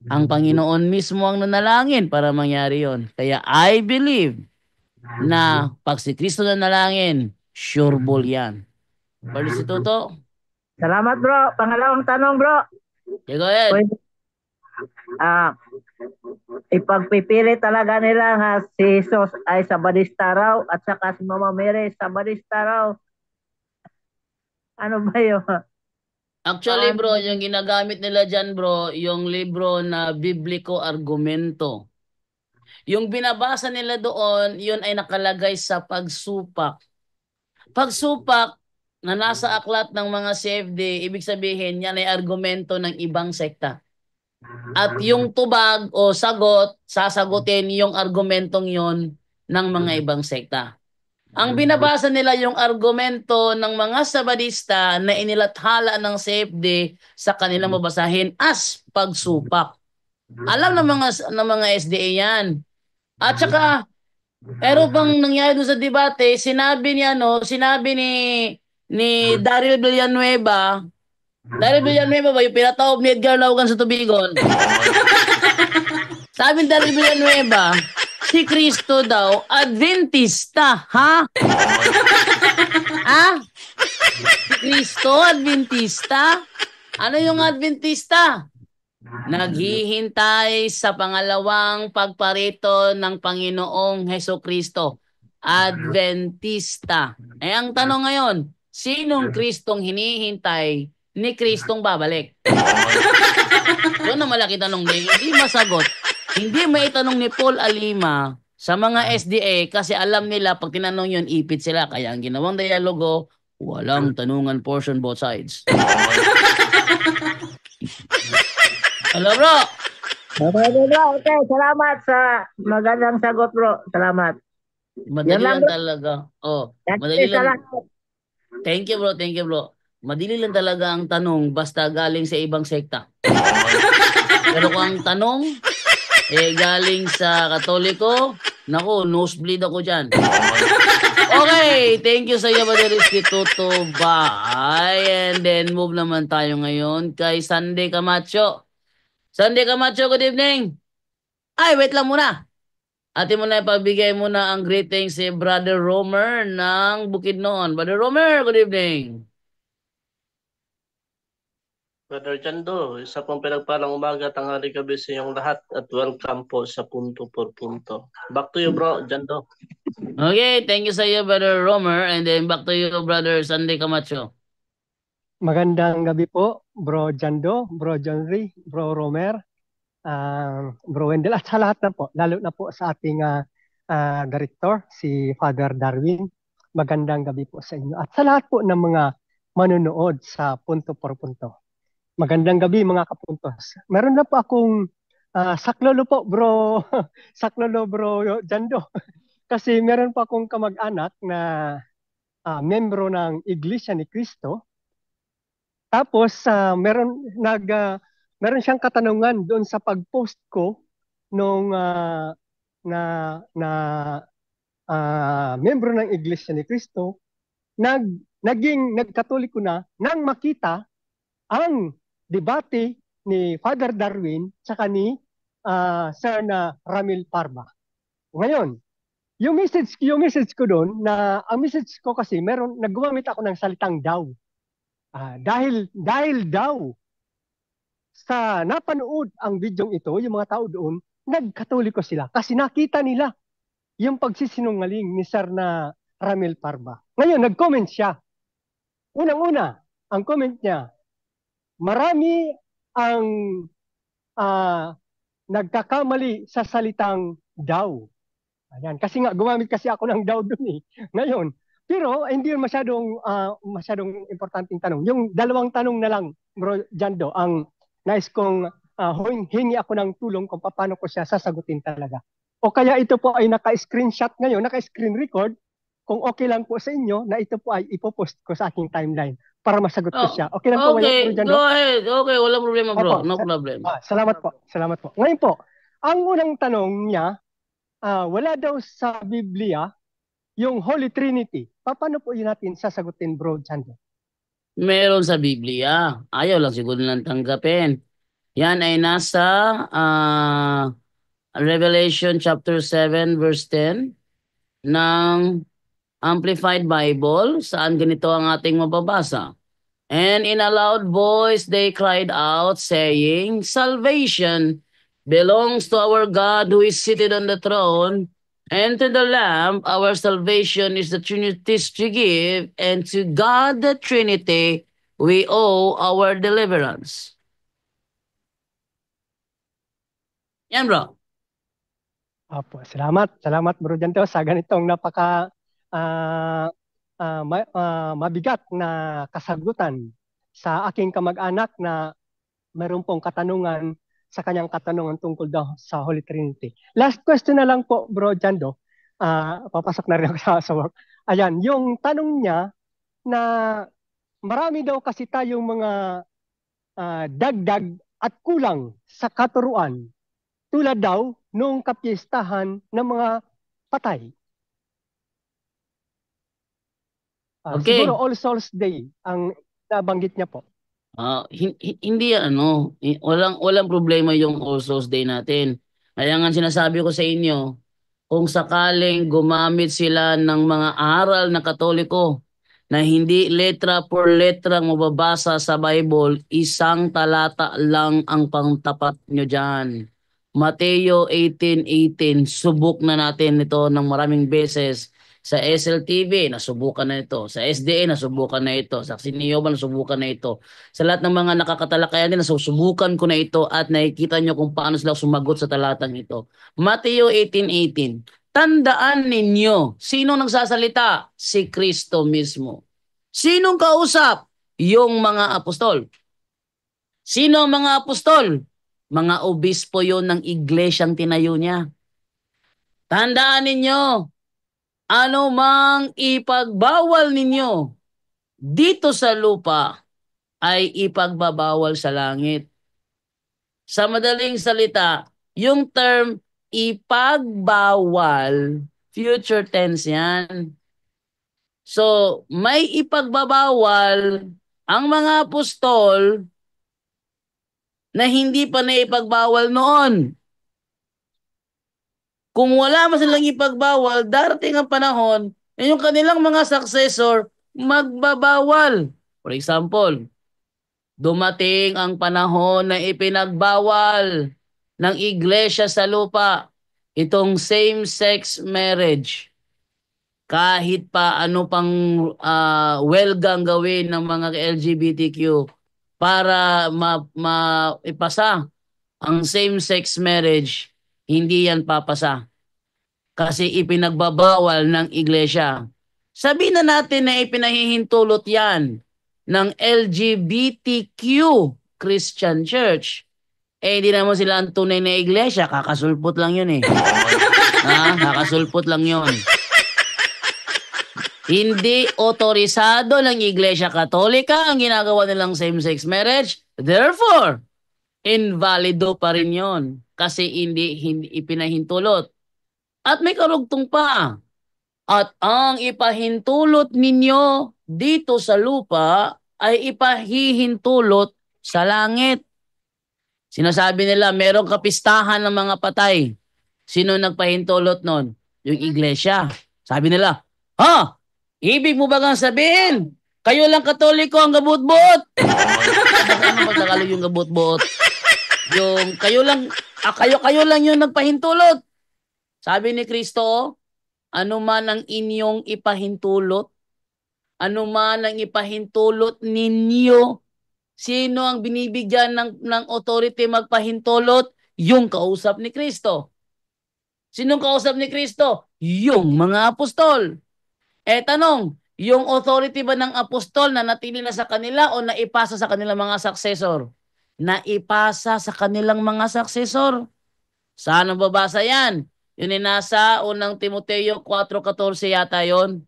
ang Panginoon mismo ang nanalangin para mangyari yon. Kaya I believe na pag si Kristo nanalangin, sure ball yan. Bali si Toto? Salamat bro. Pangalawang tanong bro. Okay, go ahead. Ipagpipili talaga nila nga si Jesus ay Sabadista raw at saka si Mama Mary Sabadista raw. Ano ba yun? Actually bro, yung ginagamit nila dyan bro, yung libro na Bibliko Argumento. Yung binabasa nila doon, yun ay nakalagay sa pagsupak. Pagsupak na nasa aklat ng mga CFD, ibig sabihin yan ay argumento ng ibang sekta. At yung tubag o sagot, sasagutin yung argumentong yon ng mga ibang sekta. Ang binabasa nila yung argumento ng mga Sabadista na inilathala ng CFD sa kanilang mabasahin as pagsupak. Alam ng mga SDA yan. At saka, pero pang nangyari doon sa debate, sinabi ni Daryl Villanueva ba yung pinatawag ni Edgar Laugan sa Tubigon? Sabi ni Daryl Villanueva, si Kristo daw, Adventista, ha? Ah? Si Kristo, Adventista? Ano yung Adventista? Naghihintay sa pangalawang pagparito ng Panginoong Hesukristo. Adventista. Eh ang tanong ngayon, sinong Kristong hinihintay ni Kristong babalik? Yun ang malaki tanong din. Hindi masagot. Hindi may itanong ni Paul Alima sa mga SDA kasi alam nila pag tinanong yun, ipit sila. Kaya ang ginawang dialogo, walang tanungan portion both sides. Hello bro! Okay, bro. Okay, salamat sa magandang sagot, bro. Salamat. Madali Yan lang, lang bro. talaga. Oh, That's madali it, lang. salamat. Thank you bro, thank you bro. Madali lang talaga ang tanong basta galing sa ibang sekta. Pero kung ang tanong galing sa Katoliko, naku, nosebleed ako dyan. Okay, thank you sa iyo, Brother Rizky Toto. Bye. And then move naman tayo ngayon kay Sunday Camacho. Sunday Camacho, good evening. Ay, wait lang muna. Ate mo na ipagbigay muna ang greetings si Brother Romer ng Bukidnon. Brother Romer, good evening. Brother Chando, isa pong pinagpalang umaga, tanghali gabi sa inyong lahat at welcome po sa Punto por Punto. Back to you, bro, Chando. Okay, thank you sa iyo, Brother Romer. And then back to you, Brother Sunday Camacho. Magandang gabi po, Bro Jando, Bro Johnry, Bro Romer, Bro Wendell, at sa lahat na po, lalo na po sa ating director, si Father Darwin. Magandang gabi po sa inyo. At sa lahat po ng mga manonood sa Punto por Punto. Magandang gabi mga kapuntos. Meron na po akong saklolo po, Bro, saklolo, Bro Jando. Kasi meron pa akong kamag-anak na membro ng Iglesia ni Cristo. Tapos meron siyang katanungan doon sa pag-post ko nung membro ng Iglesia ni Cristo, naging nagkatoliko na nang makita ang debate ni Father Darwin saka ni Sir na Ramil Parma. Ngayon, yung message ko doon na ang message ko kasi naggumamit ako ng salitang daw. Dahil daw sa napanood ang video ito, yung mga tao doon, nagkatoliko sila kasi nakita nila yung pagsisinungaling ni Sir na Ramil Parba. Ngayon, nag-comment siya. Unang-una, ang comment niya, marami ang nagkakamali sa salitang daw. Ayan, kasi nga gumamit kasi ako ng daw doon eh. Ngayon, pero hindi yun masyadong importanteng tanong. Yung dalawang tanong na lang, Bro Jando, ang nais kong hingi ako ng tulong kung paano ko siya sasagutin talaga. O kaya ito po ay naka-screenshot ngayon, naka-screen record, kung okay lang po sa inyo na ito po ay ipopost ko sa aking timeline para masagot ko siya. Okay lang po, Okay, Bro Jando? go ahead. Okay, walang problema bro. Opo, No problem. Salamat po, salamat po. Ngayon po, ang unang tanong niya, wala daw sa Biblia yung Holy Trinity. Paano po yun natin sasagutin, Bro Jando? Meron sa Biblia. Ayaw lang siguro nilang tanggapin. Yan ay nasa Revelation chapter 7 verse 10 ng Amplified Bible, saan ganito ang ating mababasa. And in a loud voice they cried out, saying, Salvation belongs to our God who is seated on the throne, and to the Lamb our salvation is the Trinity's to give, and to God the Trinity we owe our deliverance. Yan bro. Opo, salamat. Salamat, Bro Janto, sa ganitong napaka mabigat na kasagutan sa aking kamag-anak na mayroon pong katanungan sa kanyang katanungan tungkol daw sa Holy Trinity. Last question na lang po, Bro Jando. Papasok na rin ako sa work. Ayan, yung tanong niya na marami daw kasi tayong mga dagdag at kulang sa katuruan tulad daw nung kapistahan ng mga patay. Okay. Siguro All Souls Day ang nabanggit niya po. Hindi walang problema yung All Souls Day natin. Kaya nga sinasabi ko sa inyo, kung sakaling gumamit sila ng mga aral na Katoliko na hindi letra por letra mababasa sa Bible, isang talata lang ang pangtapat nyo dyan. Mateo 18:18, subok na natin ito ng maraming beses. Sa SLTV, nasubukan na ito. Sa SDA, nasubukan na ito. Sa Sinioba, nasubukan na ito. Sa lahat ng mga nakakatalakayan din, nasusubukan ko na ito at nakikita nyo kung paano sila sumagot sa talatang ito. Mateo 18:18. Tandaan ninyo, sino nagsasalita? Si Kristo mismo. Sinong kausap? Yung mga apostol. Sino ang mga apostol? Mga obispo yon ng iglesyang tinayo niya. Tandaan ninyo, ano mang ipagbawal ninyo dito sa lupa ay ipagbabawal sa langit. Sa madaling salita, yung term ipagbawal, future tense yan. So, may ipagbabawal ang mga apostol na hindi pa naipagbawal noon. Kung wala man silang ipagbawal, darating ang panahon na yung kanilang mga successor magbabawal. For example, dumating ang panahon na ipinagbawal ng iglesia sa lupa itong same-sex marriage. Kahit pa ano pang welgang gawin ng mga LGBTQ para ipasa ang same-sex marriage, hindi yan papasa. Kasi ipinagbabawal ng iglesia. Sabihin na natin na ipinahihintulot yan ng LGBTQ Christian Church. Hindi naman sila ang tunay na iglesia. Kakasulpot lang yun eh. Kakasulpot lang yun. Hindi otorisado ng Iglesia Katolika ang ginagawa nilang same-sex marriage. Therefore, invalido pa rin yun. Kasi hindi ipinahintulot. At may karugtong pa. At ang ipahintulot ninyo dito sa lupa ay ipahihintulot sa langit. Sinasabi nila, merong kapistahan ng mga patay. Sino nagpahintulot nun? Yung iglesia. Sabi nila, ibig mo ba nga sabihin, kayo lang Katoliko ang gabut-buot? Ano ba Tagalog yung gabut-buot? Yung kayo lang yung nagpahintulot. Sabi ni Kristo, ano man ang inyong ipahintulot, ano man ang ipahintulot ninyo, sino ang binibigyan ng authority magpahintulot? Yung kausap ni Kristo. Sinong kausap ni Kristo? Yung mga apostol. Tanong, yung authority ba ng apostol na natili na sa kanila o naipasa sa kanilang mga successor? Naipasa sa kanilang mga successor. Saan ang babasa yan? Yun ay nasa unang Timoteo 4:14 yata yun.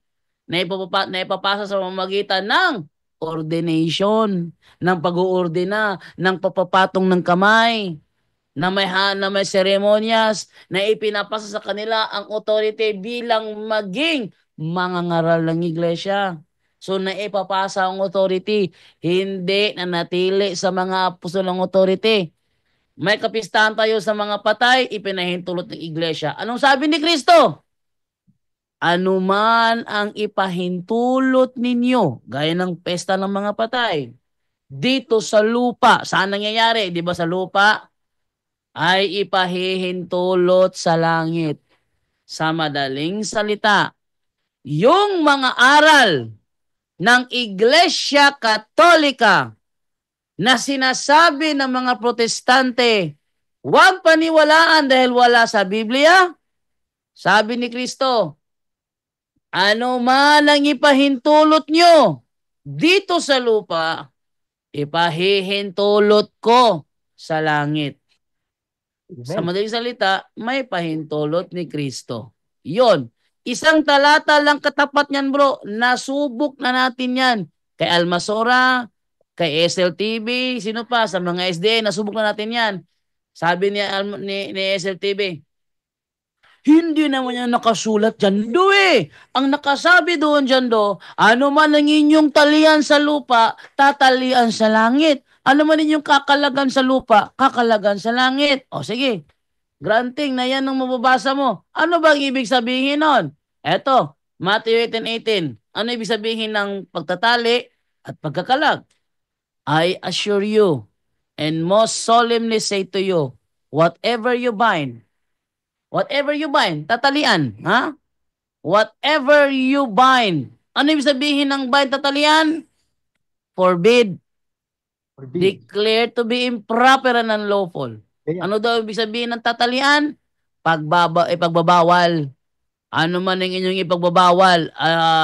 Naipapasa sa pamamagitan ng ordination, ng pag-uordina, ng papapatong ng kamay, na may seremonyas, na ipinapasa sa kanila ang authority bilang maging mangangaral ng iglesia. So naipapasa ang authority, hindi na natili sa mga apostol ng authority. May kapistahan tayo sa mga patay, ipinahintulot ng iglesia. Anong sabi ni Kristo? Ano man ang ipahintulot ninyo, gaya ng pesta ng mga patay, dito sa lupa, saan nangyayari? Di ba sa lupa? Ay ipahihintulot sa langit. Sa madaling salita, yung mga aral ng Iglesia Katolika na sinasabi ng mga protestante, huwag paniwalaan dahil wala sa Biblia. Sabi ni Kristo, ano man ang ipahintulot nyo dito sa lupa, ipahihintulot ko sa langit. Sa madaling salita, may pahintulot ni Kristo. Yon. Isang talata lang katapat niyan bro. Nasubok na natin yan. Kay Almasora, kay SLTV, sino pa? Sa mga SDA, nasubok na natin yan. Sabi ni SLTV, hindi naman yan nakasulat dyan do eh. Ang nakasabi doon dyan do, ano man ang inyong talian sa lupa, tatalian sa langit. Ano man inyong kakalagan sa lupa, kakalagan sa langit. O sige, granting na yan ang mababasa mo. Ano bang ibig sabihin nun? Eto, Matthew 18:18. Ano ibig sabihin ng pagtatali at pagkakalag? I assure you and most solemnly say to you, whatever you bind, tatalian, ha? whatever you bind. Ano ibig sabihin ng bind, tatalian? Forbid. Forbid. Declare to be improper and unlawful. Ayan. Ano daw ibig sabihin ng tatalian? Pagbabawal. Ano man ang inyong ipagbabawal,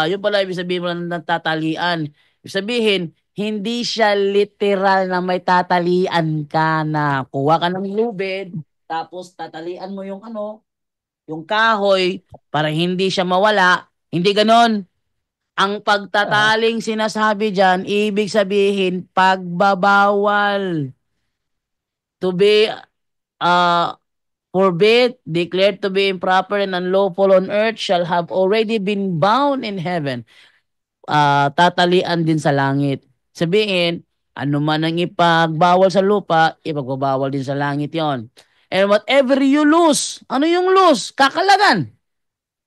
yun pala ibig sabihin mo ng tatalian. Ibig sabihin, hindi siya literal na may tatalian ka na kuha ka ng lubid, tapos tatalian mo yung yung kahoy para hindi siya mawala. Hindi ganon. Ang pagtataling sinasabi dyan, ibig sabihin, pagbabawal. To be forbid, declared to be improper and unlawful on earth, shall have already been bound in heaven. Tatalian din sa langit. Sabihin, ano man ang ipagbawal sa lupa, ipagbabawal din sa langit yon. And whatever you lose, ano yung lose? Kakalagan.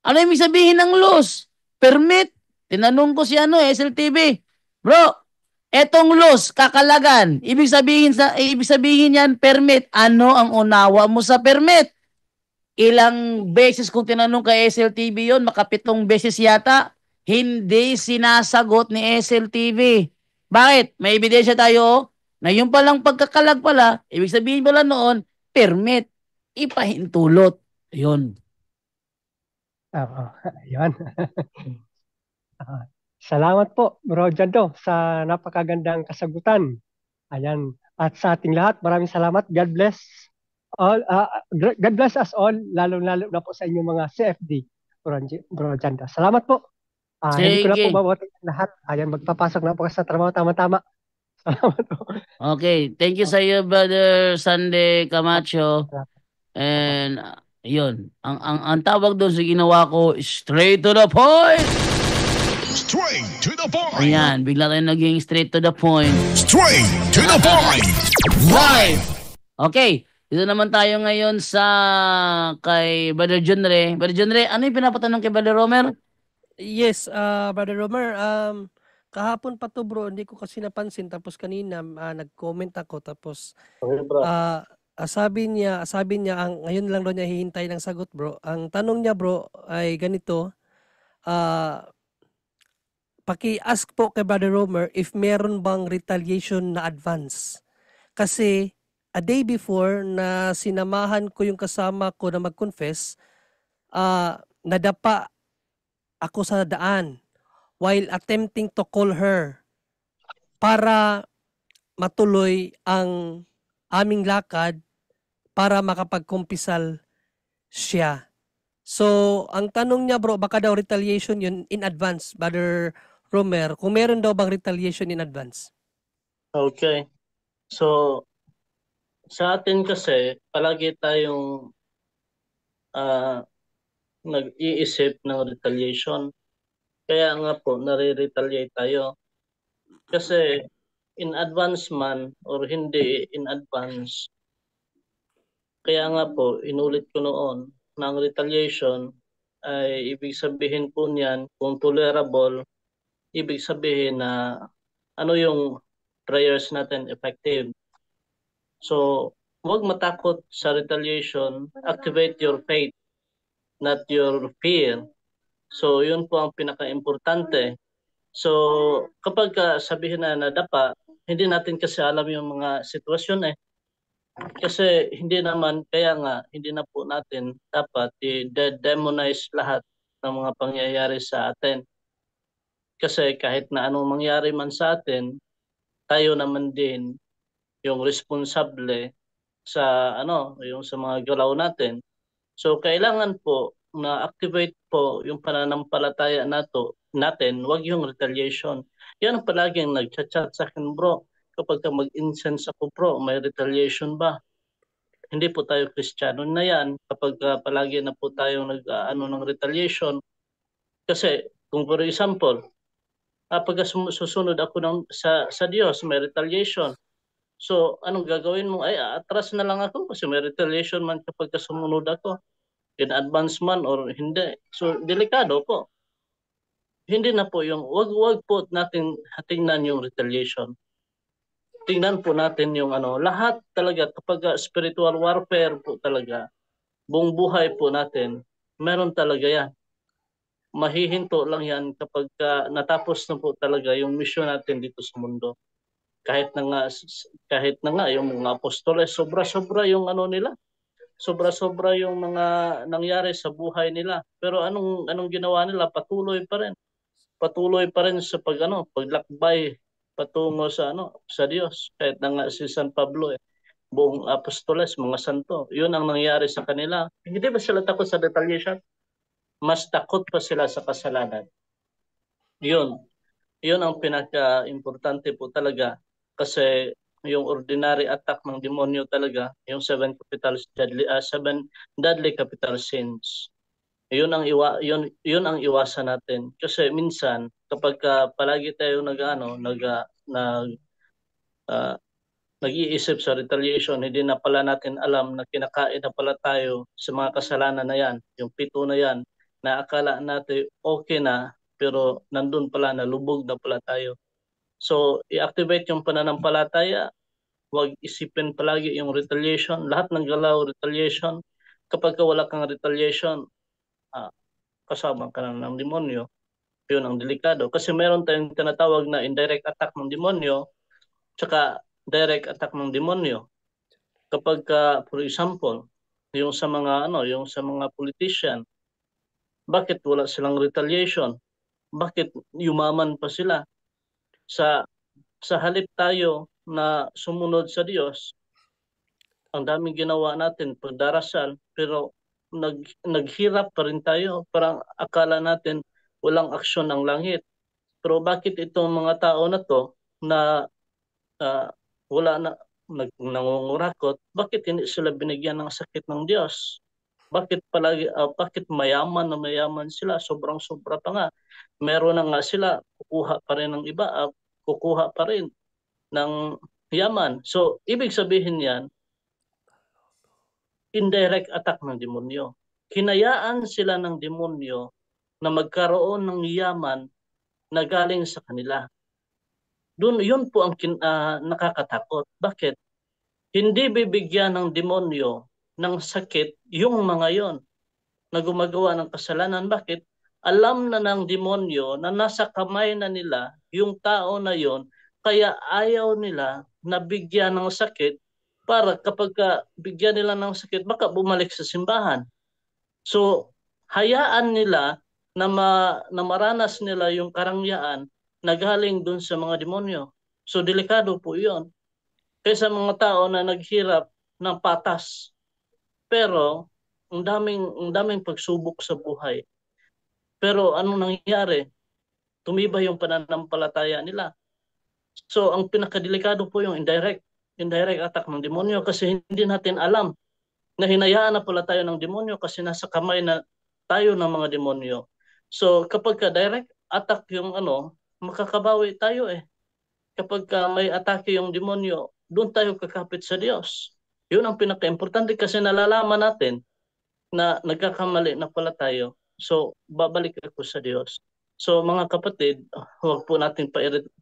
Ano ibig sabihin ng lose? Permit. Tinanong ko si SLTV. Bro, etong lose, kakalagan. Ibig sabihin yan, permit. Ano ang unawa mo sa permit? Ilang beses kung tinanong kay SLTV yon, makapitong beses yata, hindi sinasagot ni SLTV. Bakit? May ebidensya tayo na yung palang pagkakalag pala, ibig sabihin pala noon, permit. Ipahintulot. Yun. Ayan. Salamat po, Bro Jando, sa napakagandang kasagutan. Ayan. At sa ating lahat, maraming salamat. God bless all. God bless us all, lalo-lalo na po sa inyong mga CFD, Bro Jando. Salamat po. Hindi ko na po Sige. mabuti lahat. Ayan, magpapasok na po sa trabaho. Tama-tama. Salamat po. Okay. Thank you sa iyo, Brother Sunday Camacho. And yun. Ang tawag doon sa ginawa ko, straight to the point. Straight to the point. Ayan. Bigla tayo naging straight to the point. Straight to the point. Live! Okay. Dito naman tayo ngayon sa kay Brother Junre. Brother Junre, ano yung pinapatanong kay Brother Romer? Yes, Brother Romer, kahapon pa to bro, hindi ko kasi napansin. Tapos kanina nag-comment ako. Tapos Okay, bro. sabi niya ngayon lang daw niya hihintay ng sagot bro. Ang tanong niya bro ay ganito. Paki-ask po kay Brother Romer if meron bang retaliation na advance. Kasi a day before na sinamahan ko yung kasama ko na mag-confess, nadapa ako sa daan while attempting to call her para matuloy ang aming lakad para makapagkumpisal siya. So, ang tanong niya bro, baka daw retaliation yun in advance, Brother Romer. Kung meron daw bang retaliation in advance? Okay. So, sa atin kasi, palagi tayong nag-iisip ng retaliation. Kaya nga po, nare-retaliate tayo. Kasi in advance man or hindi in advance, kaya nga po, inulit ko noon na ang retaliation ay ibig sabihin po niyan, kung tolerable, ibig sabihin na ano yung prayers natin effective. So, huwag matakot sa retaliation, activate your faith, not your fear. So, yun po ang pinaka-importante. So, kapag sabihin na nadapa, hindi natin kasi alam yung mga sitwasyon Kasi hindi naman, kaya nga, hindi na po natin dapat i-demonize lahat ng mga pangyayari sa atin. Kasi kahit na anong mangyari man sa atin, tayo naman din yung responsable sa yung sa mga galaw natin. So kailangan po na activate po yung pananampalataya natin, wag yung retaliation. Yan ang palaging nagchat-chat sa akin, bro. Kapag mag-incense ako, bro, may retaliation ba? Hindi po tayo Kristiyano na yan kapag palagi na po tayong ng retaliation. Kasi kung for example, pag susunod ako sa Diyos, may retaliation. So, anong gagawin mo? Ay, atras na lang ako kasi may retaliation man kapag sumunod ako. In advance man or hindi. So, delikado po. Hindi na po yung, wag po natin tingnan yung retaliation. Tingnan po natin yung lahat talaga kapag spiritual warfare po talaga, buong buhay po natin, meron talaga yan. mahihinto lang yan kapag natapos na po talaga yung mission natin dito sa mundo. Kahit na nga yung mga apostoles, sobra-sobra yung ano nila. Sobra-sobra yung mga nangyari sa buhay nila. Pero anong ginawa nila? Patuloy pa rin. Patuloy pa rin sa paglakbay patungo sa Diyos. Kahit na nga si San Pablo buong apostoles, mga santo. Yun ang nangyari sa kanila. Hindi ba sila takot sa retaliation? Mas takot pa sila sa kasalanan. Yun. Yun ang pinaka-importante po talaga. Kasi yung ordinary attack ng demonyo talaga, yung seven deadly capital sins. Yun ang iwasan natin. Kasi minsan kapag palagi tayo nag-iisip sa retaliation, hindi na pala natin alam na kinakain na pala tayo sa mga kasalanan na yan, yung 7 na yan, na akala natin okay na, pero nandun pala, nalubog na pala tayo. So, i-activate yung pananampalataya, huwag isipin palagi yung retaliation, lahat ng galaw retaliation. Kapag wala kang retaliation, kasama ka ng demonyo. Yun ang delikado. Kasi meron tayong tinatawag na indirect attack ng demonyo, tsaka direct attack ng demonyo. Kapag for example, yung sa mga politician, bakit wala silang retaliation? Bakit yumaman pa sila? Sa halip tayo na sumunod sa Diyos, ang daming ginawa natin pagdarasal, pero naghirap pa rin tayo. Parang akala natin walang aksyon ng langit. Pero bakit itong mga tao na to na wala na nangungurakot, bakit hindi sila binigyan ng sakit ng Diyos? Bakit mayaman na mayaman sila, sobrang-sobra pa nga. Meron na nga sila, kukuha pa rin ng iba, kukuha pa rin ng yaman. So, ibig sabihin yan, indirect attack ng demonyo. Hinayaan sila ng demonyo na magkaroon ng yaman na galing sa kanila. Yun po ang nakakatakot. Bakit? Hindi bibigyan ng demonyo ng sakit yung mga yon na gumagawa ng kasalanan. Bakit? Alam na ng demonyo na nasa kamay na nila yung tao na yon, kaya ayaw nila na bigyan ng sakit para kapag bigyan nila ng sakit, baka bumalik sa simbahan. So, hayaan nila na maranas nila yung karangyaan na galing dun sa mga demonyo. So, delikado po yun. Kaysa mga tao na naghirap ng patas. Pero, ang daming pagsubok sa buhay. Pero, anong nangyari? Tumibay yung pananampalataya nila. So, ang pinakadelikado po yung indirect attack ng demonyo kasi hindi natin alam na hinayaan na pala tayo ng demonyo kasi nasa kamay na tayo ng mga demonyo. So, kapag direct attack yung makakabawi tayo Kapag may atake yung demonyo, doon tayo kakapit sa Diyos. Yun ang pinaka-importante kasi nalalaman natin na nagkakamali na pala tayo. So, babalik ako sa Diyos. So, mga kapatid, huwag po natin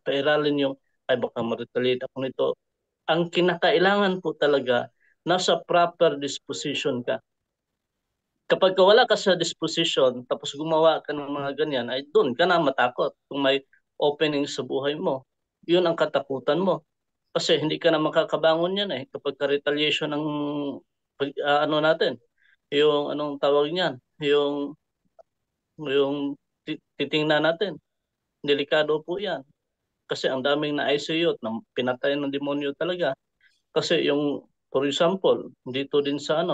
pairalin yung, ay baka ma-retaliate ako nito. Ang kinakailangan po talaga, nasa proper disposition ka. Kapag wala ka sa disposition, tapos gumawa ka ng mga ganyan, ay doon ka na matakot kung may opening sa buhay mo. Yun ang katakutan mo. Kasi hindi ka na makakabangon yan kapag ka-retaliation ng natin. Yung anong tawag niyan? Yung titingnan natin. Delikado po yan. Kasi ang daming na-ICU at pinatay ng demonyo talaga. Kasi yung, for example, dito din sa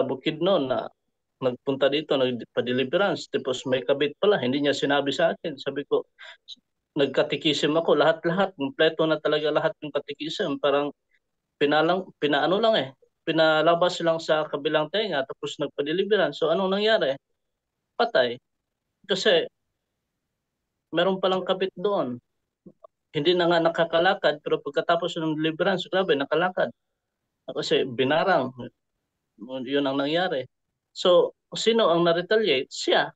Bukidnon na nagpunta dito, nagpa-deliverance, tapos may kabit pala, hindi niya sinabi sa akin. Sabi ko, nagkatikisim ako, lahat-lahat, kompleto na talaga lahat yung katikisim. Parang pinalabas lang sa kabilang tenga, tapos nagpa-deliverance. So anong nangyari? Patay. Kasi meron palang kabit doon. Hindi na nga nakakalakad, pero pagkatapos ng deliverance, grabe, nakalakad. Kasi binarang. Yun ang nangyari. So, sino ang na-retaliate? Siya.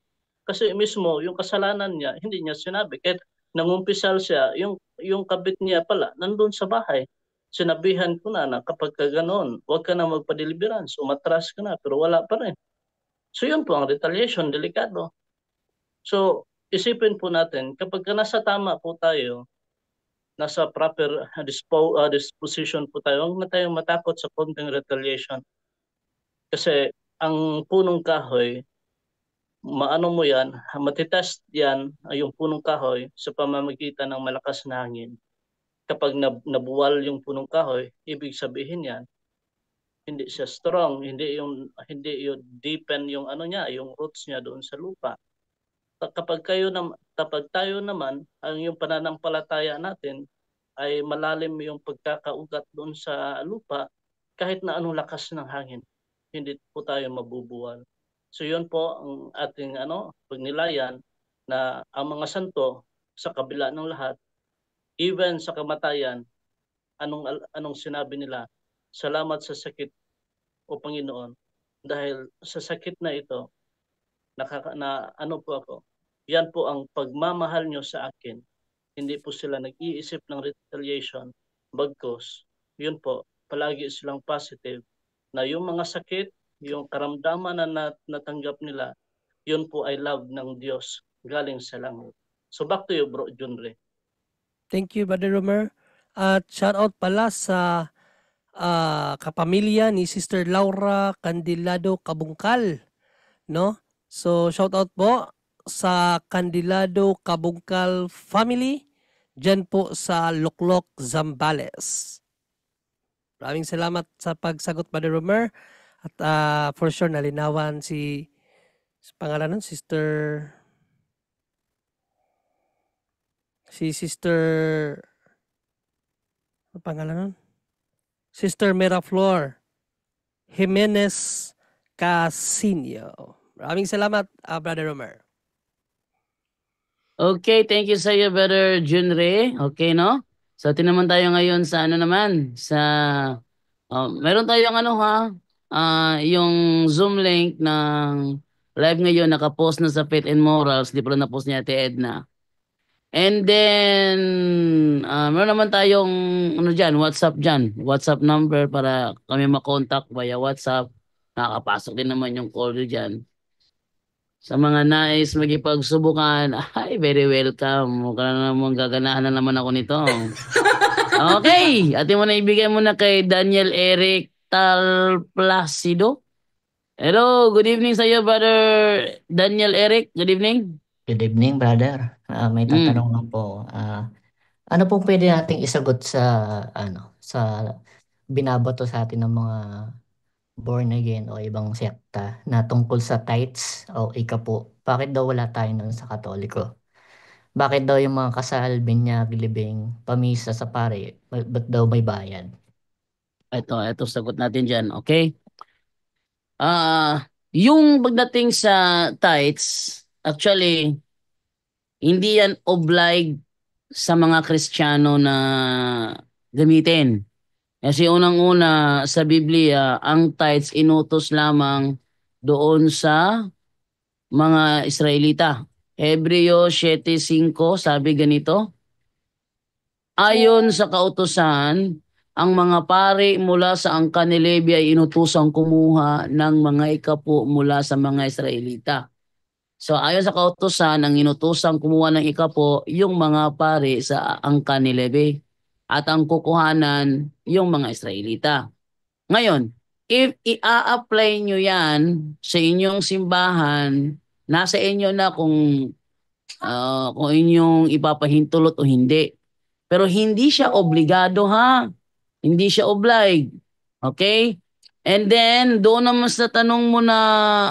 Kasi mismo, yung kasalanan niya, hindi niya sinabi. Kahit nangumpisal siya, yung kabit niya pala, nandun sa bahay. Sinabihan ko na kapag ka ganoon, huwag ka na magpa-deliverance, umatras ka na, pero wala pa rin. So, yun po ang retaliation, delikado. So, isipin po natin, kapag nasa tama po tayo, nasa proper disposition po tayo, huwag na tayong matakot sa konting retaliation. Kasi ang punong kahoy, maano mo yan, matitest yan, yung punong kahoy sa pamamagitan ng malakas na hangin. Kapag nabuwal yung punong kahoy, ibig sabihin yan, hindi siya strong, hindi yung deepen yung ano niya, yung roots niya doon sa lupa. Kapag tayo naman, ang yung pananampalataya natin ay malalim yung pagkakaugat doon sa lupa, kahit na anong lakas ng hangin, hindi po tayo mabubuwal. So yun po ang ating pagnilayan, na ang mga santo sa kabila ng lahat, even sa kamatayan, anong sinabi nila? Salamat sa sakit, o Panginoon, dahil sa sakit na ito, ano po ako, yan po ang pagmamahal nyo sa akin. Hindi po sila nag-iisip ng retaliation, bagkus, yun po, palagi silang positive, na yung mga sakit, yung karamdaman na natanggap nila, yun po ay love ng Diyos galing sa langit. So back to you, Bro Junre. Thank you, Brother Romer. At shout out pala sa kapamilya ni Sister Laura Candilado Kabungkal, no? So shout out po sa Candilado Kabungkal family dyan po sa Luklok, Zambales. Maraming salamat sa pagsagot, Brother Romer. At for sure nalinawan si pangalan nun, Sister ano pangalan nun? Sister Miraflor Jimenez Casinio. Maraming salamat, Brother Romer. Okay, thank you sa iyo, Brother Junre. Okay, no? So, tinaman tayo ngayon sa meron tayong yung Zoom link ng live ngayon, nakapost na sa Faith and Morals, di pa rin na-post ni Ate Edna. And then, meron naman tayong WhatsApp number para kami makontak via WhatsApp. Nakakapasok din naman yung call dyan. Sa mga nais magipagsubukan, ay, very welcome. Mukha na naman gaganahan na naman ako nito. Okay, atin mo na ibigay muna kay Daniel Eric Talplacido. Hello, good evening sa iyo, Brother Daniel Eric. Good evening. Good evening, brother. May tatanong lang po. Ano pong pwede nating isagot sa binabato sa atin ng mga born again o ibang sekta na tungkol sa tithes o ikapo? Bakit daw wala tayo nun sa Katoliko? Bakit daw yung mga kasal, binyag, libing, pamisa sa pare, ba't daw may bayad? Ito sagot natin dyan, okay? Yung pagdating sa tithes, actually, hindi yan obliged sa mga Kristiyano na gamitin. Kasi unang-una sa Biblia, ang tithes inutos lamang doon sa mga Israelita. Hebreo 7:5 sabi ganito, ayon sa kautusan, ang mga pari mula sa angkan ni Levi ay inutosang kumuha ng mga ikapo mula sa mga Israelita. So ayon sa kautusan, ang inutosang kumuha ng ikapo yung mga pari sa angkan ni Levi at ang kukuhanan yung mga Israelita. Ngayon, if i-apply nyo yan sa inyong simbahan, nasa inyo na kung inyong ipapahintulot o hindi. Pero hindi siya obligado, ha? Hindi siya obliged. Okay? And then, doon naman sa tanong mo na,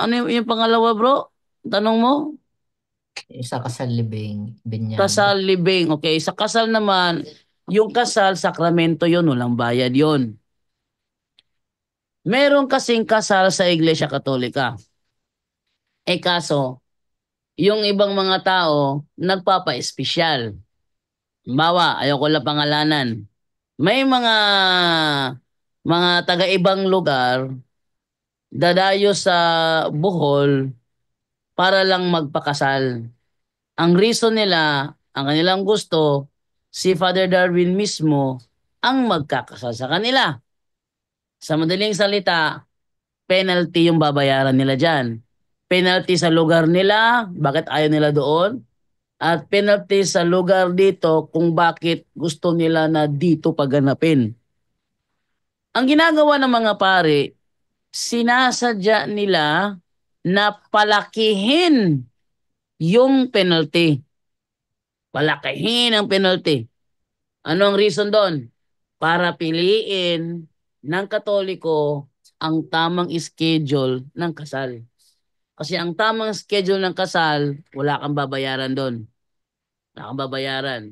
ano yung pangalawa, bro? Tanong mo? Sa kasal, libing, binyag. Kasal, libing. Okay, sa kasal naman, yung kasal, sakramento yun, walang bayad yun. Meron kasing kasal sa Iglesia Katolika. Kaso, yung ibang mga tao, nagpapa-espesyal. Bawa, ayoko lang pangalanan. May mga taga-ibang lugar, dadayo sa Bohol para lang magpakasal. Ang reason nila, ang kanilang gusto, si Father Darwin mismo ang magkakasal sa kanila. Sa madaling salita, penalty yung babayaran nila dyan. penalty sa lugar nila, bakit ayaw nila doon, at penalty sa lugar dito kung bakit gusto nila na dito paganapin. Ang ginagawa ng mga pare, sinasadya nila na palakihin yung penalty. Palakihin ang penalty. Ano ang reason doon? Para piliin ng Katoliko ang tamang schedule ng kasal. Kasi ang tamang schedule ng kasal, wala kang babayaran doon. Wala kang babayaran.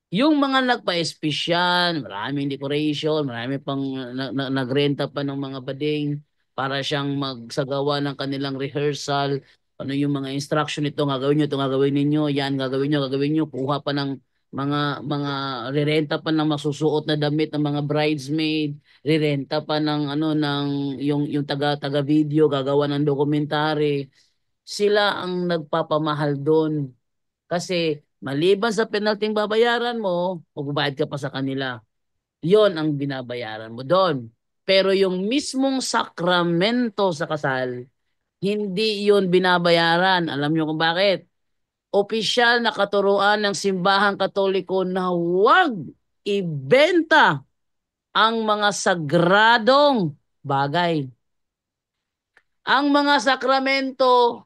Yung mga nagpa-espesyal, maraming decoration, marami pang nagrenta pa ng mga bading para siyang magsagawa ng kanilang rehearsal. Ano yung mga instruction nito, gagawin nyo, ito gagawin ninyo, yan gagawin nyo, kuha pa ng mga rirenta pa ng masusuot na damit ng mga bridesmaid, rirenta pa ng yung taga video, gagawa ng dokumentary. Sila ang nagpapamahal doon. Kasi maliban sa penalting babayaran mo, magbabayad ka pa sa kanila. Yon ang binabayaran mo doon. Pero yung mismong sakramento sa kasal, hindi yon binabayaran. Alam niyo kung bakit? Opisyal na katuruan ng simbahang Katoliko na huwag ibenta ang mga sagradong bagay. Ang mga sakramento,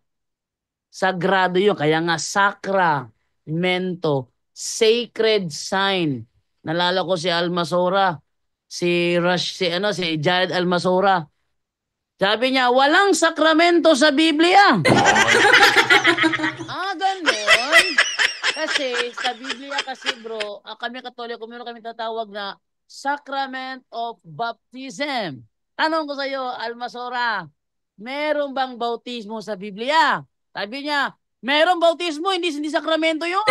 sagrado yun. Kaya nga sakramento, sacred sign. Nalala ko si Almasora, si Jared Almasora. Sabi niya, walang sakramento sa Biblia. Ganun. Kasi sa Biblia kasi bro, kami Katoliko, meron kami tatawag na Sacrament of Baptism. Tanong ko sa iyo, Almasora, meron bang bautismo sa Biblia? Sabi niya, meron bautismo, hindi sakramento yun.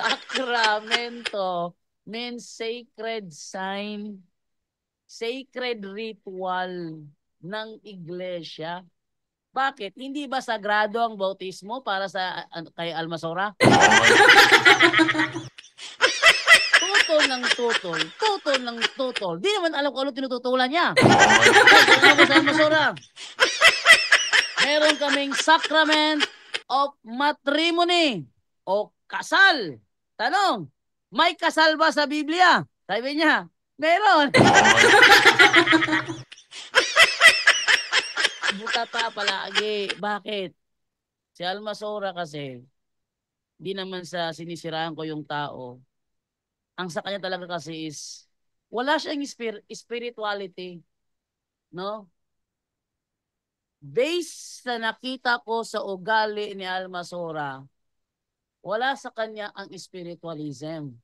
Sakramento means sacred sign, sacred ritual ng iglesia. Bakit? Hindi ba sagrado ang bautismo para sa kay Almasora? Tutol ng tutol. Tutol ng tutol. Di naman alam kung ano tinututulan niya. Sa Almasora. Meron kaming sacrament of matrimony o kasal. Tanong, may kasal ba sa Biblia? Sabi niya, meron. Butata palagi. Bakit? Si Almasora kasi, di naman sa sinisiraan ko yung tao. Ang sa kanya talaga kasi is, wala siyang spirituality. No? Based sa nakita ko sa ugali ni Almasora, wala sa kanya ang spiritualism.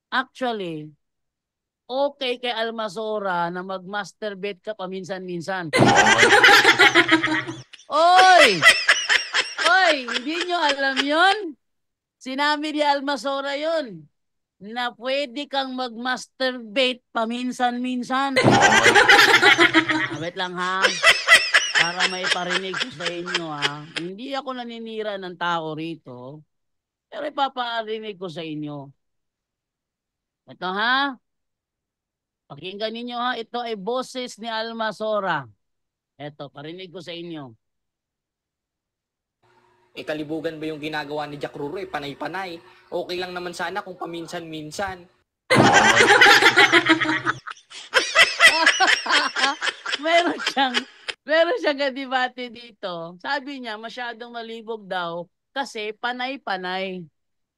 Actually, okay kay Almasora na mag-masturbate ka paminsan-minsan. Oy! Oy! Hindi nyo alam yon? Sinabi ni Almasora yon na pwede kang mag-masturbate paminsan-minsan. Wait lang ha. Para may parinig ko sa inyo ha. Hindi ako naninira ng tao rito. Pero ipaparinig ko sa inyo. Ito ha. Pakinggan ninyo ha. Ito ay boses ni Almasora. Ito, parinig ko sa inyo. Kalibugan ba yung ginagawa ni Jack Ruro? Panay-panay. Okay lang naman sana kung paminsan-minsan. Meron siyang kadibate dito. Sabi niya, masyadong malibog daw kasi panay-panay.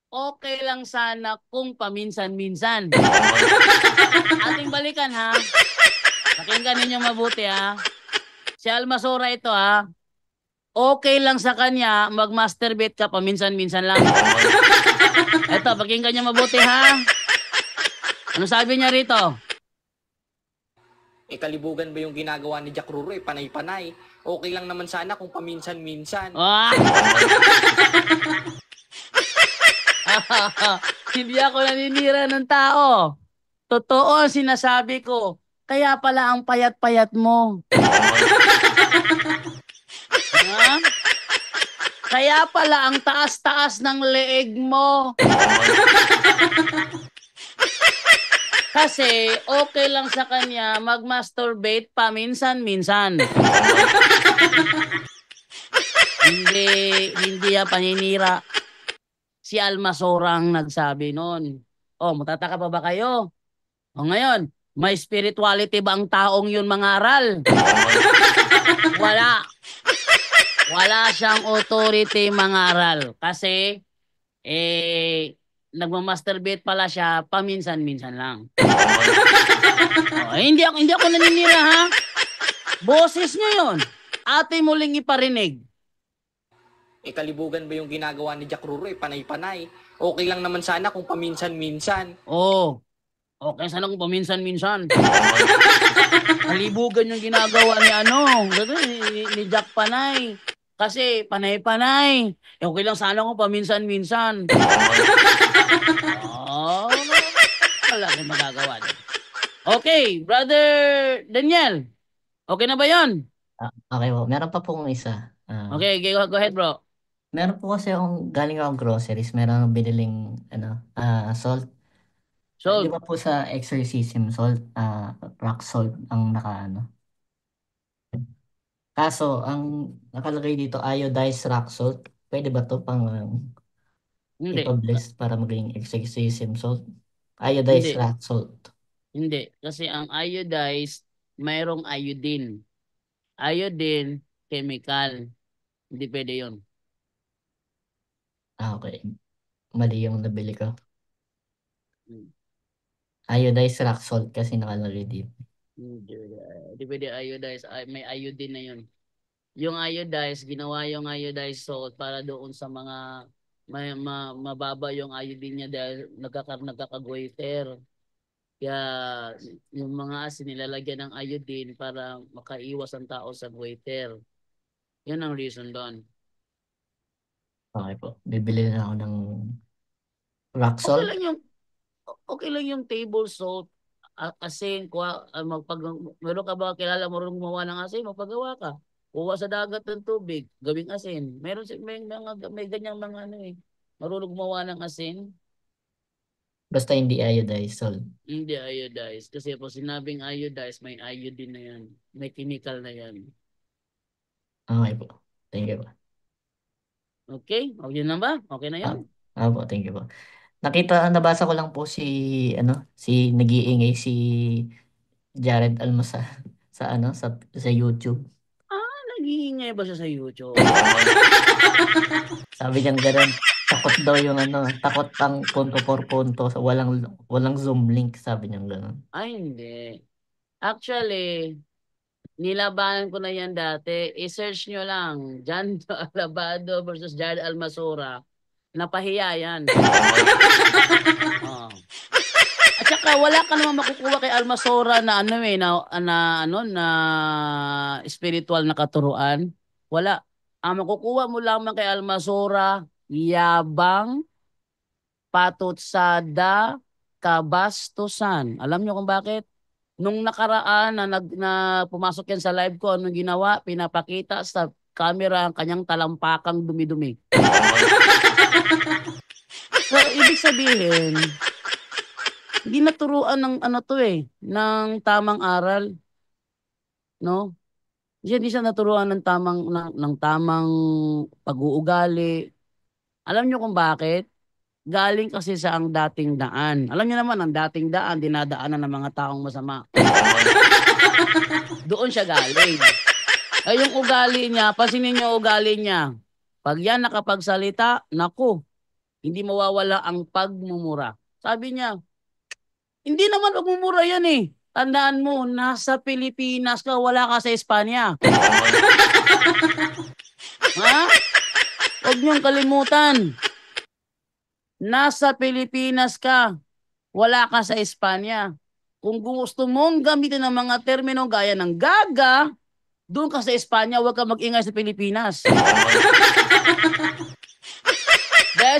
Okay lang sana kung paminsan-minsan. Ating balikan ha. Pakinggan ninyo mabuti ha. Si Almasora ito ha. Okay lang sa kanya mag-masturbate ka paminsan-minsan lang. Ito, pakinggan niyo mabuti ha. Ano sabi niya rito? Kalibugan ba yung ginagawa ni Jack Ruro? Panay-panay. Okay lang naman sana kung paminsan-minsan. Hindi ako naninira ng tao. Totoo ang sinasabi ko. Kaya pala ang payat-payat mo. Kaya pala ang taas-taas ng leeg mo. Kasi okay lang sa kanya mag-masturbate paminsan-minsan. Hindi yan paninira. Si Almasora ang nagsabi noon. Oh, matataka pa ba kayo? O ngayon, may spirituality ba ang taong yun mangaral? Wala. Wala siyang authority mangaral. Kasi, nagmamasturbate pala siya paminsan-minsan lang. Hindi ako naninira, ha? Boses niya yun. Ate muling iparinig. Kalibugan ba yung ginagawa ni Jack Ruro? Panay-panay. Okay lang naman sana kung paminsan-minsan. Oo. Okay sana kung paminsan-minsan. Kalibugan yung ginagawa ni Jack Panay. Kasi panay-panay. Okay lang sana kung paminsan-minsan. Wala akong magagawa. Okay, Brother Daniel. Okay na ba yon? Okay po. Meron pa pong isa. Okay, go ahead, bro. Meron po kasi akong galing akong groceries. Meron akong biniling salt. Salt. Di ba po sa exorcism salt, rock salt ang Kaso, ang nakalagay dito, iodized rock salt. Pwede ba to pang Hindi. ipa-bless para maging exorcism salt? Iodized rock salt. Hindi. Kasi ang iodized, mayroong iodine. Iodine, chemical. Hindi pwede yun. Okay. Mali yung nabili ko. Iodized rock salt kasi nakalagay dito. Hindi pwede iodized. May iodine na yun. Yung iodized, ginawa yung iodized salt para doon sa mga mababa yung iodine niya dahil nagkakagoiter. Kaya yung mga asin nilalagyan ng iodine para makaiwas ang tao sa goiter. Yan ang reason doon. Okay po. Bibili na ako ng rock salt. Okay lang yung table salt. Asin, meron ka ba kilala marunong gumawa ng asin? Magpagawa ka. Kuha sa dagat ng tubig, gawing asin. May ganyang mga marunong gumawa ng asin. Basta hindi iodized salt. Hindi iodized. Kasi po sinabing iodized, may iodine na yan. May chemical na yan. Okay po. Thank you po. Okay? Okay na ba? Okay na yan? Po, thank you po. Nabasa ko lang po si nag-iingay si Jared Almasa sa YouTube. Nag-iingay ba siya sa YouTube? Sabi niya gano'n, takot daw yung takot ang punto por punto, walang Zoom link, sabi niya gano'n. Ay, hindi. Actually, nilabanan ko na yan dati. I-search nyo lang, John Alabado versus Jared Almasora. Napahiya yan. At saka wala ka naman makukuha kay Almasora na na spiritual na katuruan. Wala. Ang makukuha mo lamang kay Almasora, yabang, patutsada, kabastusan. Alam nyo kung bakit? Nung nakaraan na pumasok yan sa live ko, anong ginawa? Pinapakita sa camera ang kanyang talampakang dumi-dumi. So, ibig sabihin, hindi naturuan ng ng tamang aral. No? Hindi siya naturuan ng tamang pag-uugali. Alam niyo kung bakit? Galing kasi sa ang dating daan. Alam niyo naman, ang dating daan, dinadaanan ng mga taong masama. Doon siya galing. Ay, yung ugali niya, pansinin niyo ugali niya. Pag yan nakapagsalita, naku, hindi mawawala ang pagmumura. Sabi niya, hindi naman pagmumura yan eh. Tandaan mo, nasa Pilipinas ka, wala ka sa Espanya. Ha? Huwag niyong kalimutan. Nasa Pilipinas ka, wala ka sa Espanya. Kung gusto mong gamitin ng mga termino gaya ng gaga, doon ka sa Espanya, huwag ka mag-ingay sa Pilipinas. Dahil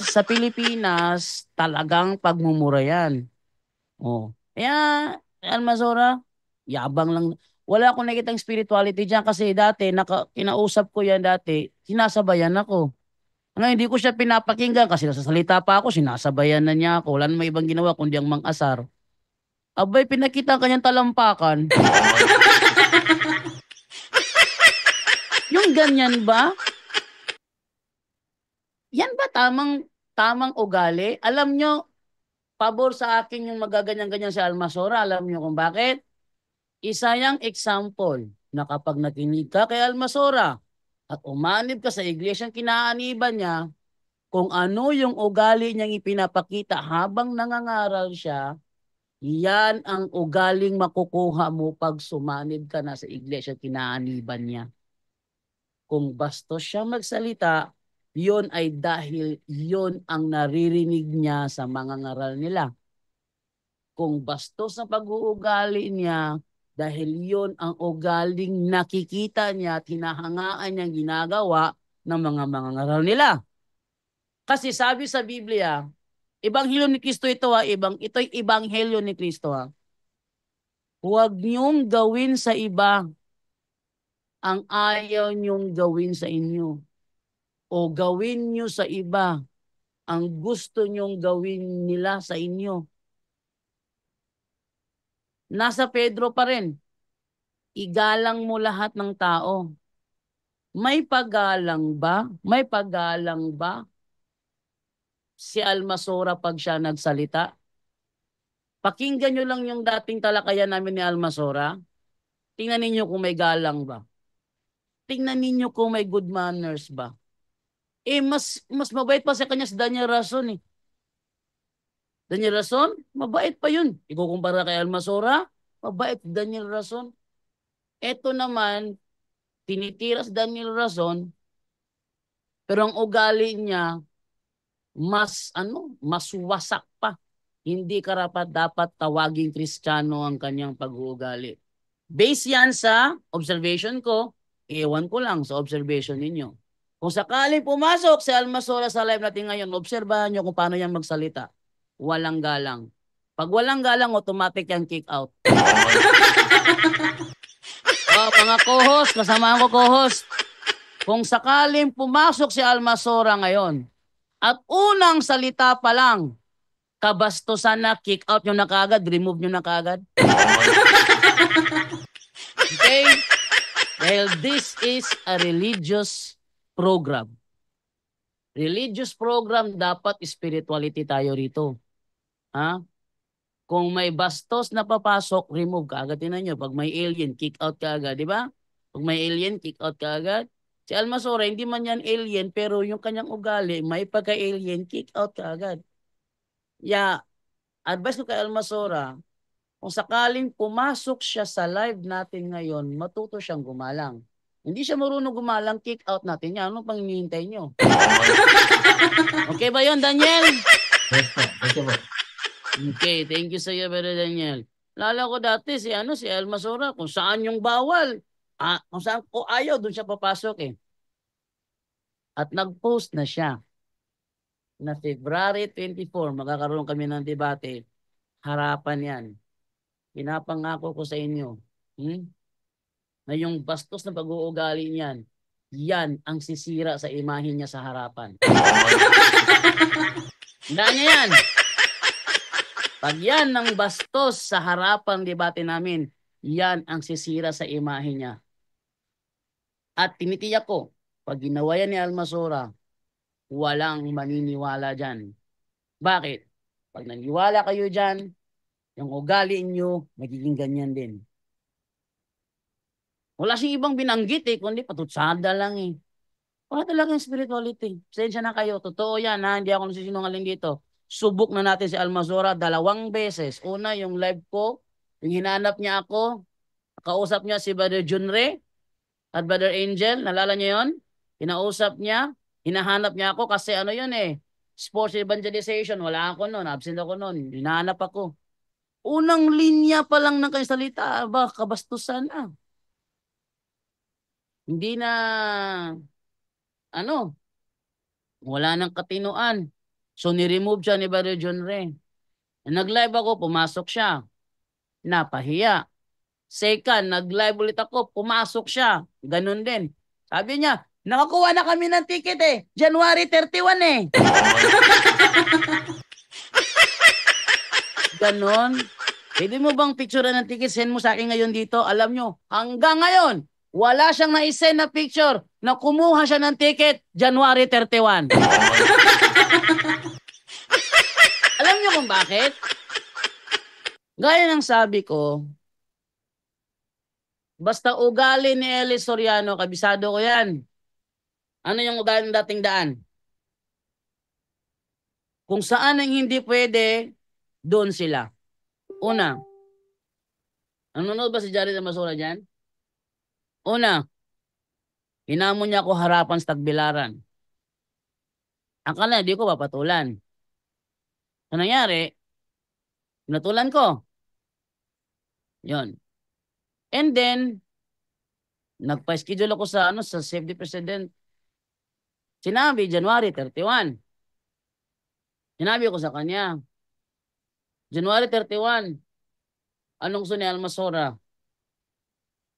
sa Pilipinas, talagang pagmumura yan. Oh. Kaya, Almasora, yabang lang. Wala akong nakitang spirituality dyan kasi dati, kinausap ko yan dati, sinasabayan ako. Ngayon, hindi ko siya pinapakinggan kasi nasasalita pa ako, sinasabayan na niya ako. Wala namang ibang ginawa kundi ang mang-asar. Abay, pinakita ang kanyang talampakan. Yung ganyan ba? Yan ba tamang ugali? Alam nyo, pabor sa akin yung magaganyan-ganyan si Almasora. Alam nyo kung bakit? Isa yung example na kapag nakinig ka kay Almasora at umanib ka sa iglesyang kinaaniban niya, kung ano yung ugali niyang ipinapakita habang nangangaral siya, yan ang ugaling makukuha mo pag sumanib ka na sa iglesyang kinaaniban niya. Kung bastos siya magsalita, yon ay dahil yon ang naririnig niya sa mga ngaral nila. Kung bastos ang pag-uugali niya, dahil yon ang ugaling nakikita niya at hinahangaan niyang ginagawa ng mga ngaral nila. Kasi sabi sa Biblia, Ebanghelyo ni Kristo ito ito'y Ebanghelyo ni Kristo ha. Huwag niyong gawin sa iba ang ayaw niyong gawin sa inyo. O gawin niyo sa iba ang gusto niyong gawin nila sa inyo. Nasa Pedro pa rin. Igalang mo lahat ng tao. May paggalang ba? May paggalang ba si Almasora pag siya nagsalita? Pakinggan nyo lang yung dating talakayan namin ni Almasora. Tingnan ninyo kung may galang ba. Tingnan ninyo kung may good manners ba. Mas mabait pa sa kanya si Daniel Rason eh. Daniel Rason, mabait pa yun. Ikukumpara kay Almasora, mabait Daniel Rason. Eto naman, tinitira si Daniel Rason, pero ang ugali niya, mas wasak pa. Hindi karapat dapat tawaging Kristiyano ang kanyang pag-uugali. Based yan sa observation ko, ewan ko lang sa observation ninyo. Kung sakaling pumasok si Almasora sa live natin ngayon, obserbahan nyo kung paano yan magsalita. Walang galang. Pag walang galang, automatic yan kick out. Mga co-host, kasamahan ko co-host. Kung sakaling pumasok si Almasora ngayon, at unang salita pa lang, kabastusan na, kick out nyo na kagad, remove nyo na kagad. Okay? Dahil this is a religious program. Religious program, dapat spirituality tayo rito. Ha? Kung may bastos na papasok, remove ka agad. Tinan nyo, pag may alien, kick out ka agad, di ba? Pag may alien, kick out ka agad. Si Almasora, hindi man yan alien, pero yung kanyang ugali, may pagka-alien, kick out ka agad. Advice ko kay Almasora, kung sakaling pumasok siya sa live natin ngayon, matuto siyang gumalang. Hindi siya marunong gumalang, kick out natin yan. Anong pang hinihintay nyo? Okay ba yun, Daniel? Yes po. Thank you po. Okay, thank you sa iyo, Brother Daniel. Lala ko dati si Almasora, kung saan yung bawal, kung saan ko ayaw, doon siya papasok eh. At nag-post na siya na February 24, magkakaroon kami ng debate, harapan yan. Pinapangako ko sa inyo, na yung bastos na pag-uugali niyan, yan ang sisira sa imahin niya sa harapan. Tandaan niya yan. Pag yan ang bastos sa harapan debate namin, yan ang sisira sa imahe niya. At tinitiyak ko, pag ginawa yan ni Almasora, walang maniniwala dyan. Bakit? Pag naniwala kayo dyan, yung ugali nyo, magiging ganyan din. Wala siyang ibang binanggit eh, kundi patutsada lang eh. Wala talagang spirituality. Pasensya na kayo, totoo yan ha, hindi ako nasisinungaling dito. Subok na natin si Almasora 2 beses. Una, yung live ko, yung hinanap niya ako, kausap niya si Brother Junre at Brother Angel, nalala niyo yun? Kinausap niya, hinahanap niya ako kasi yun eh, sports evangelization, wala ako noon, absent ako noon, hinahanap ako. Unang linya pa lang ng kanyang salita, kabastusan na. Hindi na, wala nang katinuan. So, ni-remove siya ni Brother John Ray. Nag-live ako, pumasok siya. Napahiya. Second, nag-live ulit ako, pumasok siya. Ganun din. Sabi niya, Nakakuha na kami ng ticket eh. January 31 eh. Ganon. Pwede mo bang picture ng ticket, send mo sa akin ngayon dito? Alam nyo, hanggang ngayon, wala siyang na-send na picture na kumuha siya ng ticket January 31. Alam nyo kung bakit? Gaya ng sabi ko, basta ugali ni Eli Soriano, kabisado ko yan. Ano yung ugali ng dating daan? Kung saan ang hindi pwede, doon sila. Una, nanonood ba si Jared Amasura dyan? Una, hinamon niya ako harapan sa Tagbilaran. Akala, di ko papatulan. Ano nangyari? Pinatulan ko. Yon. And then, nagpa-schedule ako sa sa safety president. Sinabi, January 31. Sinabi ko sa kanya, January 31, anong gusto ni Almasora?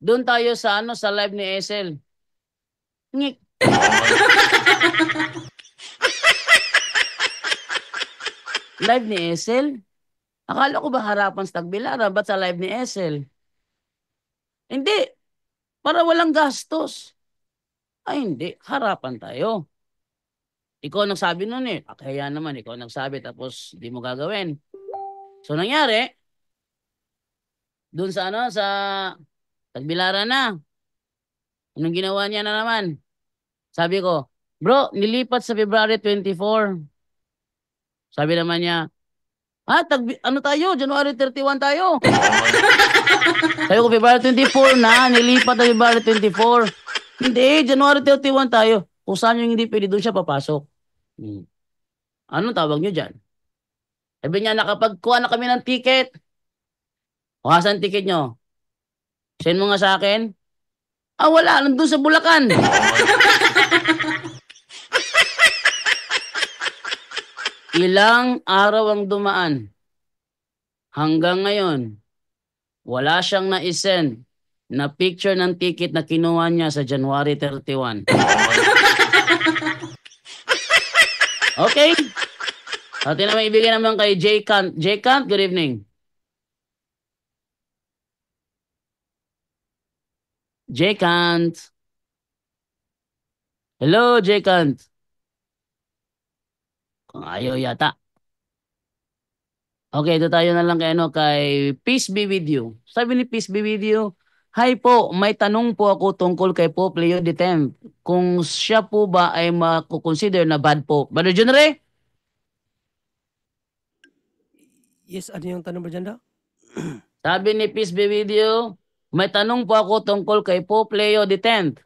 Doon tayo sa sa live ni Esel. Ngik. Live ni Esel? Akala ko ba harapan sa Tagbilaran? Ba't sa live ni Esel? Hindi. Para walang gastos. Ay, hindi. Harapan tayo. Ikaw nagsabi nun eh. Kaya naman, ikaw nagsabi tapos di mo gagawin. So, nangyari, dun sa sa Tagbilaran na. Anong ginawa niya na naman? Sabi ko, bro, nilipat sa February 24. Sabi naman niya, tayo? January 31 tayo. Sabi ko, February 24 na, nilipat na February 24. Hindi, January 31 tayo. Kung saan yung hindi pwede, doon siya papasok. Anong tawag nyo dyan? Sabi niya, nakapagkuha na kami ng ticket. O, asan ticket nyo? Send mo nga sa akin. Wala, nandun sa Bulacan. Ilang araw ang dumaan. Hanggang ngayon, wala siyang na-send na picture ng ticket na kinuha niya sa January 31. Okay? Atin naman ibigay naman kay J. Kant. J. Kant, good evening. J. Kant. Hello, J. Kant. Kung ayaw yata. Okay, ito tayo na lang kay Peace Be With You. Sabi ni Peace Be With You, hi po, may tanong po ako tungkol kay Pope Leo X. Kung siya po ba ay makukonsider na bad Pope? Brother Junre? Yes, ano yung tanong ba dyan daw? Sabi ni Peace Be With You, may tanong po ako tungkol kay Pope Leo X.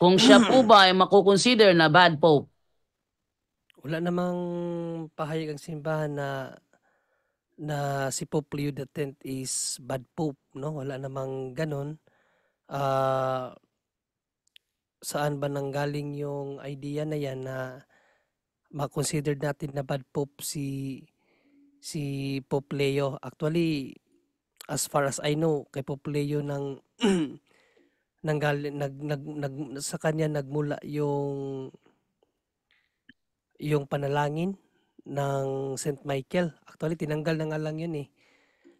Kung siya po ba ay makukonsider na bad Pope? Wala namang pahayag ang simbahan na si Pope Leo X is bad Pope, no? Wala namang ganon. Saan ba nanggaling yung idea na yan na ma-consider natin na bad Pope si Pope Leo? Actually, as far as I know, kay Pope Leo sa kanya nagmula yung panalangin ng St. Michael. Actually, tinanggal na nga lang yun eh.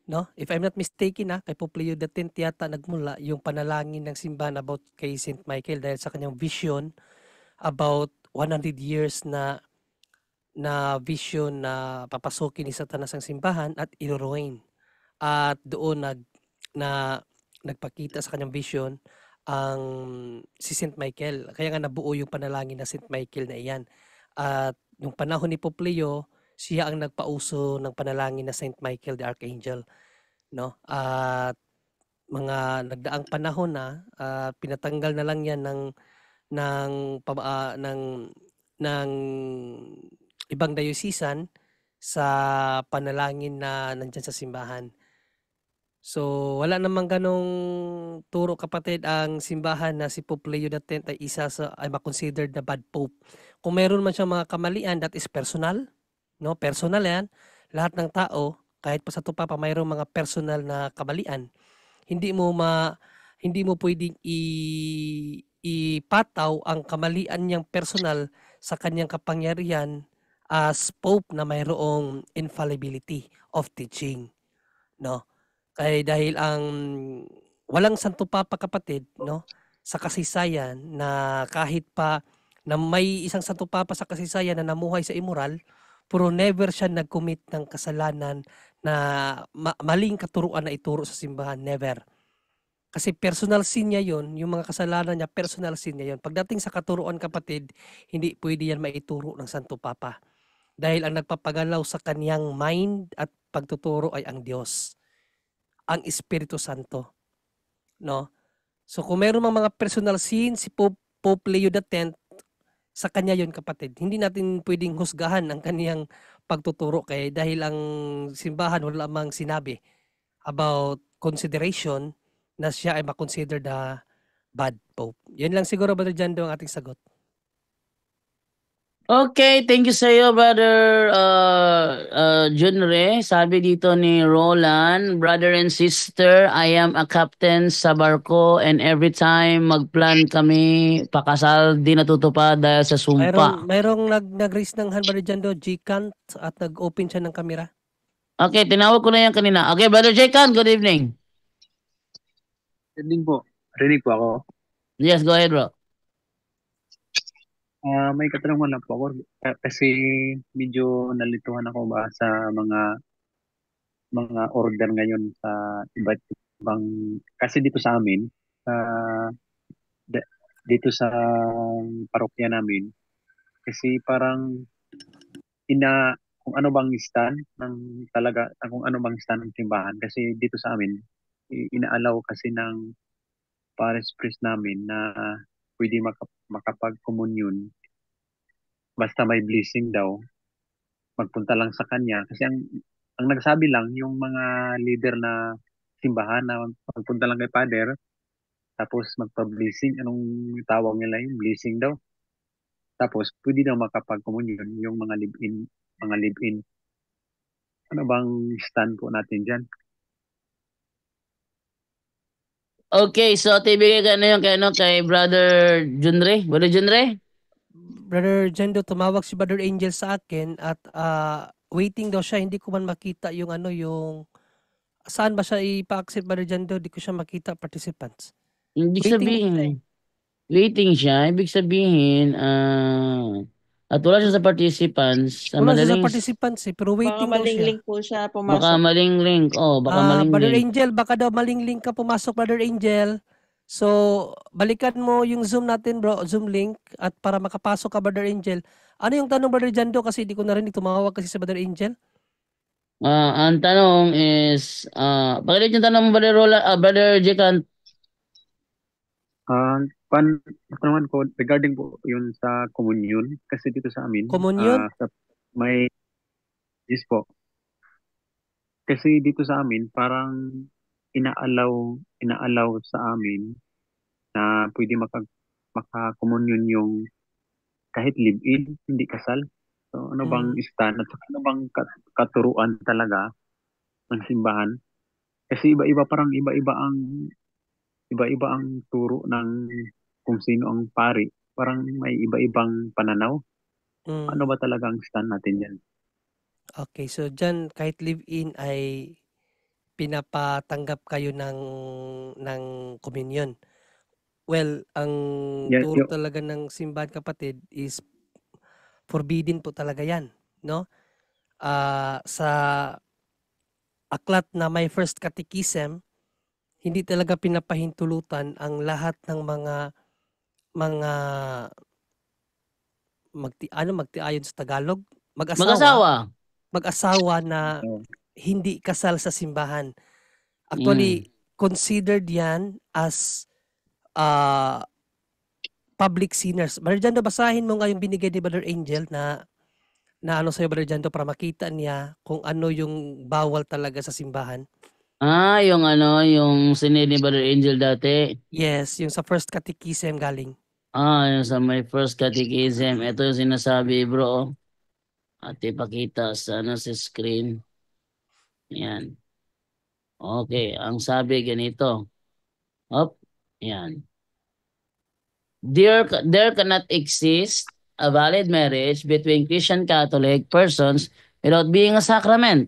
No? If I'm not mistaken, kay Pope Leo X yata nagmula yung panalangin ng simbahan about kay St. Michael dahil sa kanyang vision about 100 years na vision na papasukin ni Satanas ang simbahan at iluruin. At doon nagpakita sa kanyang vision ang si St. Michael. Kaya nga nabuo yung panalangin ng St. Michael na iyan. At yung panahon ni Pope Leo, siya ang nagpauso ng panalangin na St. Michael the Archangel, no? At mga nagdaang panahon na pinatanggal na lang yan ng ibang diocesan sa panalangin na nandyan sa simbahan. So, wala namang ganong turo kapatid ang simbahan na si Pope Leo X ay isa ay makonsidered na bad Pope. Kung meron man siyang mga kamalian, that is personal. No? Personal yan. Lahat ng tao, kahit pa sa tupa pa, mayroong mga personal na kamalian. Hindi mo pwedeng ipataw ang kamalian niyang personal sa kanyang kapangyarihan as Pope na mayroong infallibility of teaching, no? Kaya dahil ang walang Santo Papa kapatid, no, sa kasaysayan na kahit pa na may isang Santo Papa sa kasaysayan na namuhay sa immoral, pero never siya nag-commit ng kasalanan na maling katuruan na ituro sa simbahan, never. Kasi personal sin niya yon, yung mga kasalanan niya, personal sin niya yon. Pagdating sa katuruan kapatid, hindi pwede yan maituro ng Santo Papa. Dahil ang nagpapagalaw sa kaniyang mind at pagtuturo ay ang Diyos, ang Espiritu Santo. No? So kung meron mga personal sin, si Pope Leo X, sa kanya yon kapatid. Hindi natin pwedeng husgahan ang kaniyang pagtuturo kay dahil ang simbahan wala lamang sinabi about consideration na siya ay makonsider the bad Pope. Yan lang siguro, Brother Jando, ang ating sagot. Okay, thank you sa iyo, Brother Junre. Sabi dito ni Roland, brother and sister, I am a captain sa barko and every time magplan kami, pakasal di natutupad dahil sa sumpa. Mayroong nag-raise ng hand, Brother Jando, G-Cant, at nag-open siya ng kamera. Okay, tinawag ko na yan kanina. Okay, Brother J-Cant, good evening. Good evening po. Rinig po ako. Yes, go ahead, bro. May katanungan lang po ako kasi medyo nalituhan ako ba sa mga order ngayon sa iba't ibang kasi dito sa amin dito sa parokya namin kasi parang kung ano bang stand ng talaga kung ano bang stand ng simbahan kasi dito sa amin inaalaw kasi ng parish priest namin na pwede makapag-communion basta may blessing daw magpunta lang sa kanya kasi ang nagsabi lang yung mga leader na simbahan na magpunta lang kay Father tapos magpa-blessing anong tawag nila yung blessing daw tapos pwede daw makapag-communion yung mga live-in ano bang stand po natin dyan? Okay, so tibigay ka na yung kay Brother Junre. Brother Junre? Brother Jendo, tumawag si Brother Angel sa akin at waiting daw siya. Hindi ko man makita yung yung saan ba siya ipa-accept, Brother Jendo? Hindi ko siya makita participants. Ibig sabihin, waiting siya. Ibig sabihin, at wala siya sa participants. Wala siya sa participants pero waiting daw siya. Baka maling link po siya pumasok. Baka maling link. Baka maling Brother link. Angel, baka daw maling link ka pumasok, Brother Angel. So, balikan mo yung Zoom natin, bro, Zoom link, at para makapasok ka, Brother Angel. Ano yung tanong, Brother Jando? Kasi di ko narinig, tumawag kasi sa Brother Angel. Ang tanong is, pakilit yung tanong mo, Brother Jekan. Tanungan ko regarding po yun sa communion kasi dito sa amin. Communion? May, yes po. Kasi dito sa amin, parang inaalaw sa amin na pwede maka-communion yung kahit live-in, hindi kasal. So ano bang stand at ano bang katuruan talaga ng simbahan? Kasi iba-iba ang turo ng kung sino ang pari. Parang may iba-ibang pananaw. Ano ba talaga ang stand natin yan? Okay, so dyan kahit live-in ay pinapatanggap kayo ng communion. Well, ang turo talaga ng simbahan kapatid is forbidden po talaga yan, no? Sa aklat na may first catechism, hindi talaga pinapahintulutan ang lahat ng mga magtiayon sa Tagalog? Mag-asawa na hindi kasal sa simbahan. Actually, considered yan as public sinners. Brother Jando, basahin mo nga yung binigay ni Brother Angel na ano sa'yo, Brother Jando, para makita niya kung ano yung bawal talaga sa simbahan. Yung sinid ni Brother Angel dati. Yes, yung sa first catechism galing. Yung sa my first catechism. Ito yung sinasabi, bro. At ipakita sa screen. Yan. Okay, ang sabi ganito. Yan. there cannot exist a valid marriage between Christian Catholic persons without being a sacrament.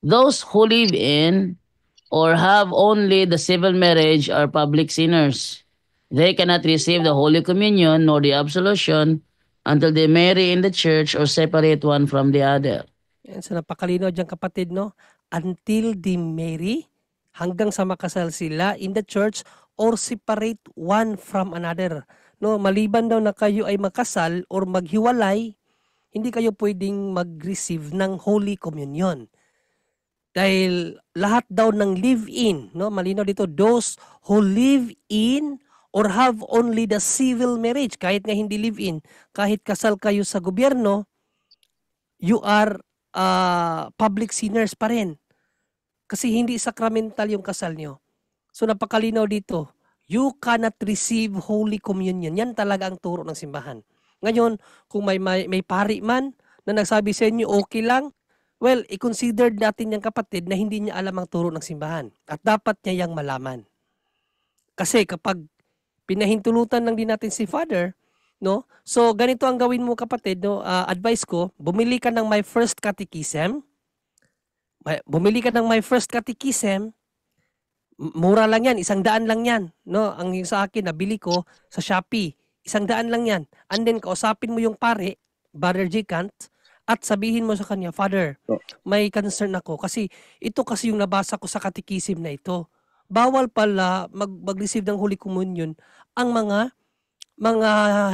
Those who live in or have only the civil marriage are public sinners. They cannot receive the Holy Communion nor the absolution until they marry in the church or separate one from the other. Yan, so napakalinaw dyan kapatid, no? Until they marry, hanggang sa makasal sila in the church or separate one from another. No, maliban daw na kayo ay makasal or maghiwalay, hindi kayo pwedeng mag-receive ng Holy Communion. Dahil lahat daw ng live-in, no, malinaw dito, those who live in or have only the civil marriage, kahit nga hindi live-in, kahit kasal kayo sa gobyerno, you are public sinners pa rin. Kasi hindi sacramental yung kasal nyo. So napakalinaw dito, you cannot receive Holy Communion. Yan talaga ang turo ng simbahan. Ngayon, kung may pari man na nagsabi sa inyo, okay lang, well, i-consider natin yung kapatid na hindi niya alam ang turo ng simbahan. At dapat niya yang malaman. Kasi kapag pinahintulutan lang din natin si Father, no? So ganito ang gawin mo kapatid, no? Advice ko, bumili ka ng My First Catechism. Bumili ka ng My First Catechism. Mura lang yan, 100 lang yan, no? Ang sa akin nabili ko sa Shopee, 100 lang yan. And then kausapin mo yung pare, Brother J. Kant, at sabihin mo sa kanya, Father, may concern ako kasi ito kasi yung nabasa ko sa catechism na ito. Bawal pala mag-receive ng Holy Communion ang mga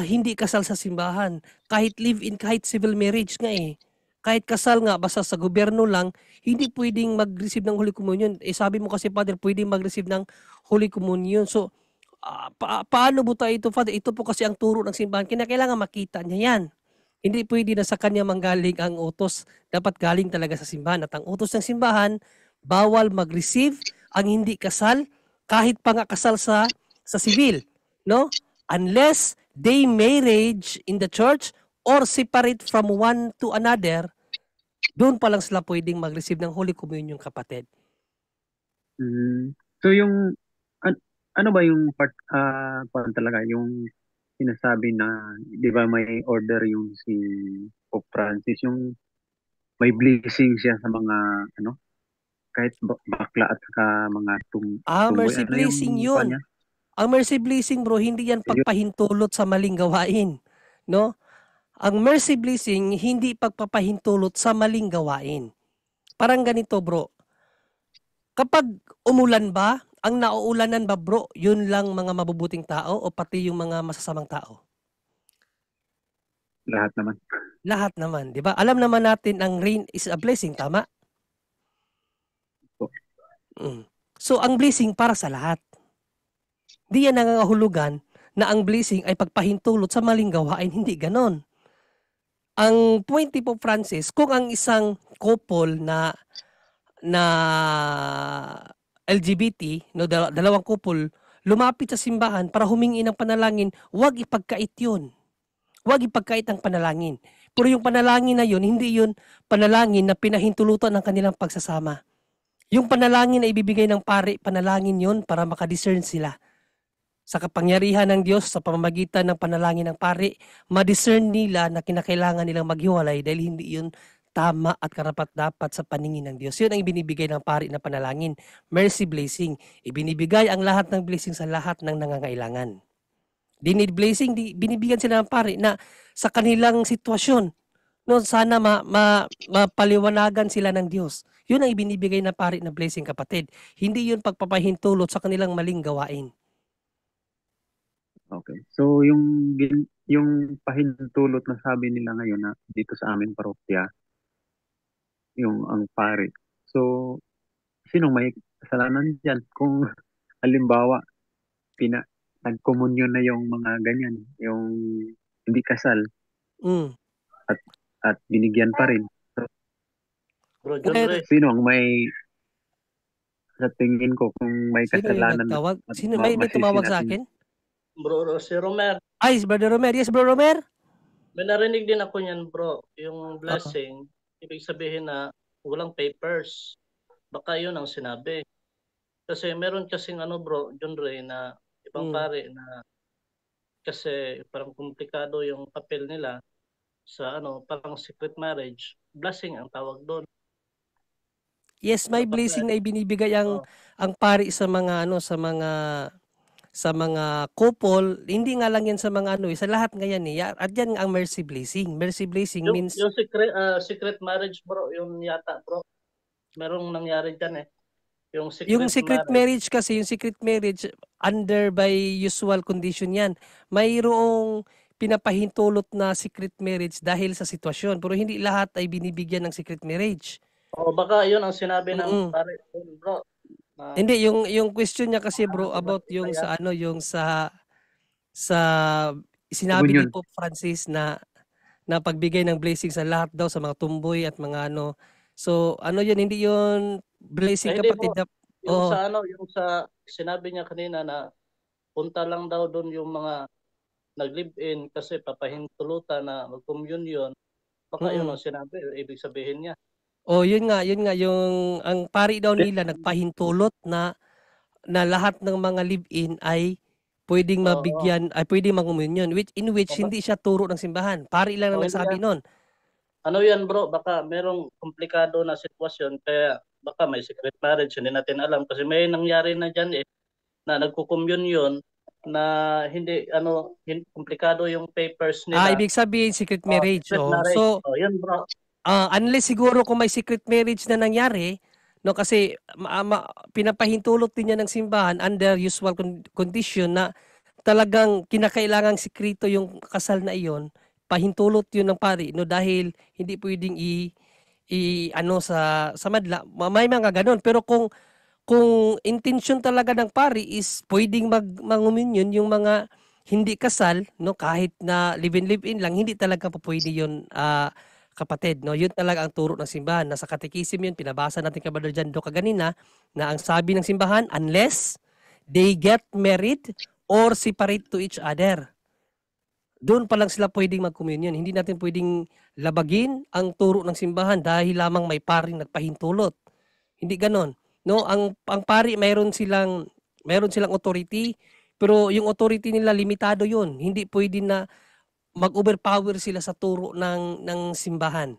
hindi kasal sa simbahan. Kahit live-in, kahit civil marriage nga eh. Kahit kasal nga, basta sa gobyerno lang, hindi pwedeng mag-receive ng Holy Communion. Eh sabi mo kasi, Father, pwedeng mag-receive ng Holy Communion. So, paano mo tayo ito, Father? Ito po kasi ang turo ng simbahan. Kailangan makita niya yan. Hindi pwede na sa kanya manggaling ang utos. Dapat galing talaga sa simbahan. At ang utos ng simbahan, bawal mag-receive ang hindi kasal, kahit pa nga kasal sa civil. No? Unless they marriage in the church or separate from one to another, doon pa lang sila pwedeng mag-receive ng Holy Communion, kapatid. So yung ano ba yung part talaga yung sinasabi na, di ba may order yung si Pope Francis, yung may blessing siya sa mga kahit bakla at saka mga mercy blessing yun. Ang mercy blessing, bro, hindi yan pagpahintulot sa maling gawain, no? Ang mercy blessing hindi pagpapahintulot sa maling gawain. Parang ganito, bro. Kapag umulan ba, ang nauulanan ba, bro, yun lang mga mabubuting tao o pati yung mga masasamang tao? Lahat naman. Lahat naman, di ba? Alam naman natin ang rain is a blessing, tama? So, ang blessing para sa lahat. Di yan nangangahulugan na ang blessing ay pagpahintulot sa maling gawain. Hindi ganon. Ang point ni Pope Francis, kung ang isang couple na LGBT, no, dalawang couple, lumapit sa simbahan para humingi ng panalangin, huwag ipagkait yun. Huwag ipagkait ang panalangin. Pero yung panalangin na yun, hindi yun panalangin na pinahintulutan ng kanilang pagsasama. Yung panalangin na ibibigay ng pare, panalangin yun para makadiscern sila. Sa kapangyarihan ng Diyos, sa pamamagitan ng panalangin ng pare, madiscern nila na kinakailangan nilang maghiwalay dahil hindi yun tama at karapat-dapat sa paningin ng Diyos. Yun ang ibinibigay ng pari na panalangin. Mercy blessing. Ibinibigay ang lahat ng blessing sa lahat ng nangangailangan. Di need blessing, binibigyan sila ng pari na sa kanilang sitwasyon, no, sana mapaliwanagan sila ng Diyos. Yun ang ibinibigay na pari na blessing, kapatid. Hindi yun pagpapahintulot sa kanilang maling gawain. Okay. So yung pahintulot na sabi nila ngayon na dito sa aming parokya, yung ang pare. So, sinong may kasalanan dyan? Kung halimbawa, nag-communion na yung mga ganyan, yung hindi kasal, at binigyan pa rin. So, Bro John Ray, sino ang may, sa tingin ko, kung may kasalanan? Sino may tumawag sa akin? Bro, si Romer. Ay, Brother Romer. Yes, Bro Romer. May narinig din ako niyan, bro. Yung blessing, ibig sabihin na walang papers. Baka yun ang sinabi. Kasi meron kasing bro, John Ray, na ibang pare na kasi parang komplikado yung papel nila sa parang secret marriage. Blessing ang tawag doon. Yes, may blessing na ibinibigay ang pari sa mga sa mga couple. Hindi nga lang yan sa mga sa lahat nga yan eh. At yan ang mercy blessing. Mercy blessing means Yung secret marriage, bro, yung yata, bro. Merong nangyari dyan eh. Yung secret marriage kasi, yung secret marriage under by usual condition yan. Mayroong pinapahintulot na secret marriage dahil sa sitwasyon. Pero hindi lahat ay binibigyan ng secret marriage. O baka yun ang sinabi ng pare, bro. Hindi, yung question niya kasi, bro, about yung sa yung sa sinabi ni Pope Francis na pagbigay ng blessing sa lahat daw, sa mga tumboy at mga So, yun, hindi yun blessing, kapatid. Yung yung sa sinabi niya kanina na punta lang daw doon yung mga nag-live-in kasi papahintulutan na mag-communion. Baka yun ang sinabi, ibig sabihin niya. Yun nga, yung ang pari daw nila nagpahintulot na lahat ng mga live-in ay pwedeng mabigyan, ay pwedeng mag-communion, in which hindi siya turo ng simbahan. Pari lang ang nagsabi nun. Ano yan, bro? Baka merong komplikado na sitwasyon, kaya baka may secret marriage, hindi natin alam. Kasi may nangyari na dyan na nagko-communion na hindi, komplikado yung papers nila. Ibig sabihin, secret marriage. Secret marriage. So, yun, bro. Unless siguro kung may secret marriage na nangyari, kasi pinapahintulot din niya ng simbahan under usual condition na talagang kinakailangang sikreto yung kasal na iyon, pahintulot yun ng pari, dahil hindi pwedeng sa madla. May mga ganon. Pero kung intention talaga ng pari is pwedeng mag-communion yung mga hindi kasal, kahit na live-in lang, hindi talaga po pwede yun, kapatid. Yun talaga ang turo ng simbahan. Nasa Catechism yun, pinabasa natin kay Brother Jando kaganina, na ang sabi ng simbahan, unless they get married or separate to each other, doon pa lang sila pwedeng mag-communion. Hindi natin pwedeng labagin ang turo ng simbahan dahil lamang may paring nagpahintulot. Hindi ganon. Ang pari mayroon silang authority, pero yung authority nila limitado yun. Hindi pwede na mag-overpower sila sa turo ng simbahan.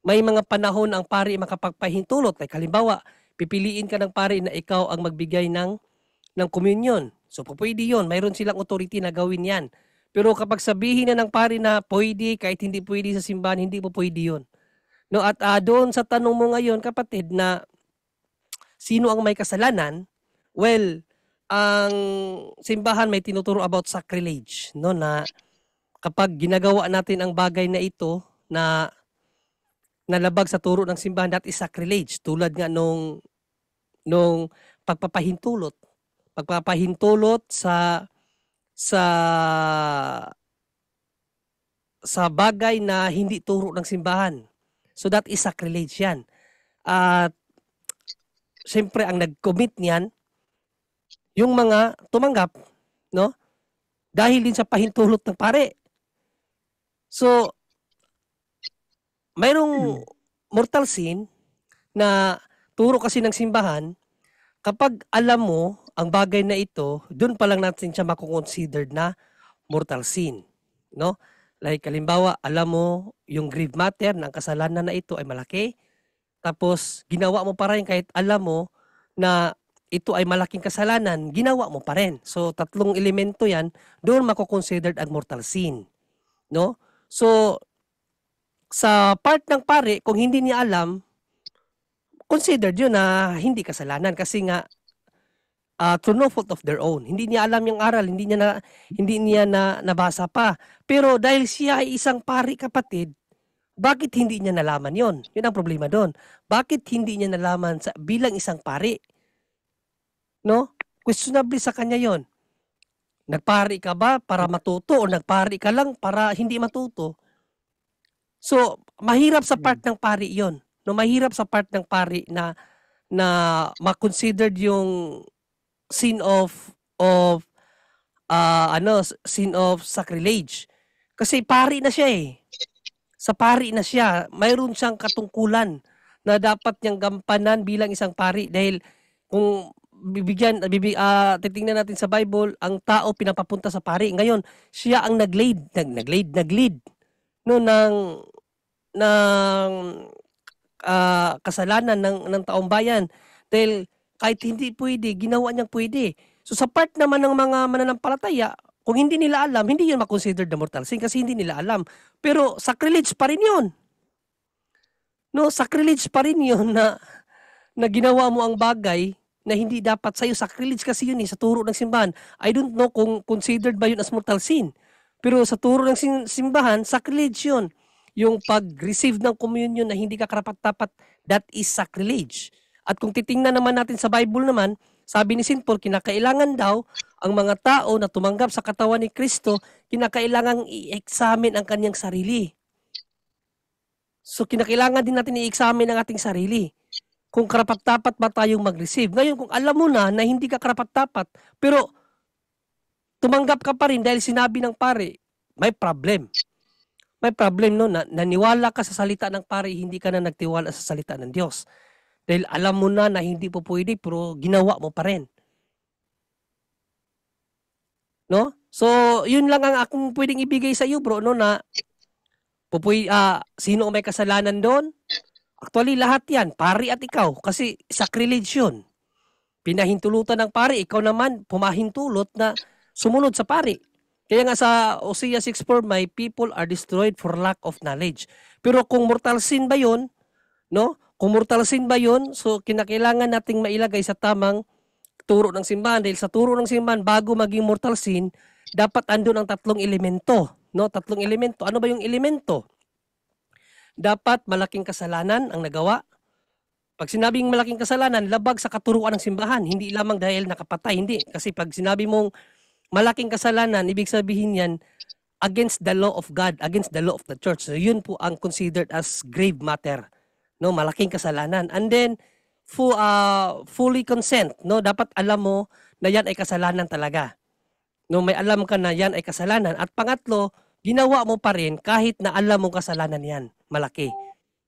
May mga panahon ang pari makapagpahintulot. Like halimbawa, pipiliin ka ng pari na ikaw ang magbigay ng communion. So pwede yun. Mayroon silang authority na gawin yan. Pero kapag sabihin na ng pari na pwede, kahit hindi pwede sa simbahan, hindi po pwede yun. At doon sa tanong mo ngayon, kapatid, na sino ang may kasalanan? Well, ang simbahan may tinuturo about sacrilege, na kapag ginagawa natin ang bagay na ito na nalabag sa turo ng simbahan, that is sacrilege. Tulad nga nung pagpapahintulot sa bagay na hindi turo ng simbahan. So that is sacrilege yan. At siyempre ang nag-commit niyan, yung mga tumanggap, dahil din sa pahintulot ng pare. So, mayroong mortal sin na turo kasi ng simbahan, kapag alam mo ang bagay na ito, doon pa lang natin siya makukonsidered na mortal sin. Like, halimbawa, alam mo yung grave matter ng kasalanan na ito ay malaki, tapos ginawa mo pa rin kahit alam mo na ito ay malaking kasalanan, ginawa mo pa rin. So, 3 elemento yan, doon makukonsidered ang mortal sin. So, sa part ng pare, kung hindi niya alam, considered yun na hindi kasalanan kasi nga through no fault of their own. Hindi niya alam yung aral, hindi niya nabasa pa. Pero dahil siya ay isang pari, kapatid, bakit hindi niya nalaman yon? Yun ang problema doon. Bakit hindi niya nalaman bilang isang pari? Questionable sa kanya yon. Nagpari ka ba para matuto o nagpari ka lang para hindi matuto? So, mahirap sa part ng pari yon. Mahirap sa part ng pari na ma-considered yung sin of sacrilege. Kasi pari na siya eh. Sa pari na siya, mayroon siyang katungkulan na dapat niyang gampanan bilang isang pari dahil kung titingnan natin sa Bible, ang tao pinapapunta sa pari. Ngayon, siya ang nag-lead no ng kasalanan ng taong bayan. Dahil kahit hindi pwede, ginawa niyang pwede. So sa part naman ng mga mananampalataya, kung hindi nila alam, hindi yun makonsidered na mortal sin kasi hindi nila alam. Pero sacrilege pa rin yun. No, sacrilege pa rin yun na ginawa mo ang bagay na hindi dapat sa'yo. Sacrilege kasi yun sa turo ng simbahan. I don't know kung considered ba yun as mortal sin. Pero sa turo ng simbahan, sacrilege yun. Yung pag-receive ng communion na hindi ka karapat-dapat, that is sacrilege. At kung titingnan naman natin sa Bible naman, sabi ni St. Paul, kinakailangan daw ang mga tao na tumanggap sa katawan ni Kristo, kinakailangan i-examine ang kanyang sarili. So kinakailangan din natin i-examine ang ating sarili. Kung karapat-dapat ba tayong mag-receive. Ngayon, kung alam mo na hindi ka karapat-dapat, pero tumanggap ka pa rin dahil sinabi ng pare, may problem. May problem no, naniwala ka sa salita ng pare, hindi ka na nagtiwala sa salita ng Diyos. Dahil alam mo na hindi po pwede, pero ginawa mo pa rin. No? So, yun lang ang akong pwedeng ibigay sa iyo, bro, no, na sino may kasalanan doon? Actually, lahat yan, pari at ikaw, kasi sacrilege yun. Pinahintulutan ng pari, ikaw naman pumahintulot na sumunod sa pari. Kaya nga sa Hosea 6:4, my people are destroyed for lack of knowledge. Pero kung mortal sin ba yun, no? Kung mortal sin ba yun, so kinakailangan nating mailagay sa tamang turo ng simbahan. Dahil sa turo ng simbahan, bago maging mortal sin, dapat andun ang tatlong elemento. No? Tatlong elemento. Ano ba yung elemento? Dapat malaking kasalanan ang nagawa. Pag sinabing malaking kasalanan, labag sa katuruan ng simbahan. Hindi lamang dahil nakapatay. Hindi. Kasi pag sinabi mong malaking kasalanan, ibig sabihin yan, against the law of God, against the law of the church. So yun po ang considered as grave matter. No, malaking kasalanan. And then, fully consent. No, dapat alam mo na yan ay kasalanan talaga. No, may alam ka na yan ay kasalanan. At pangatlo, ginawa mo pa rin kahit na alam mong kasalanan yan. Malaki.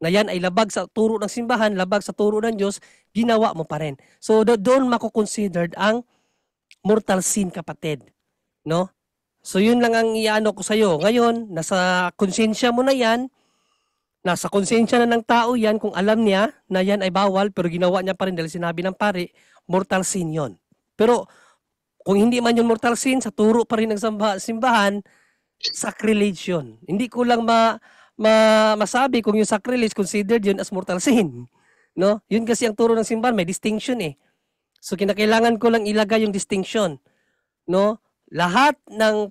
Na yan ay labag sa turo ng simbahan, labag sa turo ng Diyos, ginawa mo pa rin. So doon mako-considered ang mortal sin, kapatid. No? So yun lang ang iano ko sa iyo. Ngayon, nasa konsensya mo na yan, nasa konsensya na ng tao yan, kung alam niya na yan ay bawal, pero ginawa niya pa rin dahil sinabi ng pare, mortal sin yon. Pero kung hindi man yung mortal sin, sa turo pa rin ng simbahan, sacrilege yun. Hindi ko lang masabi kung yung sacrilege considered yun as mortal sin. No? Yun kasi ang turo ng simbahan, may distinction eh. So kinakailangan ko lang ilagay yung distinction. No? Lahat ng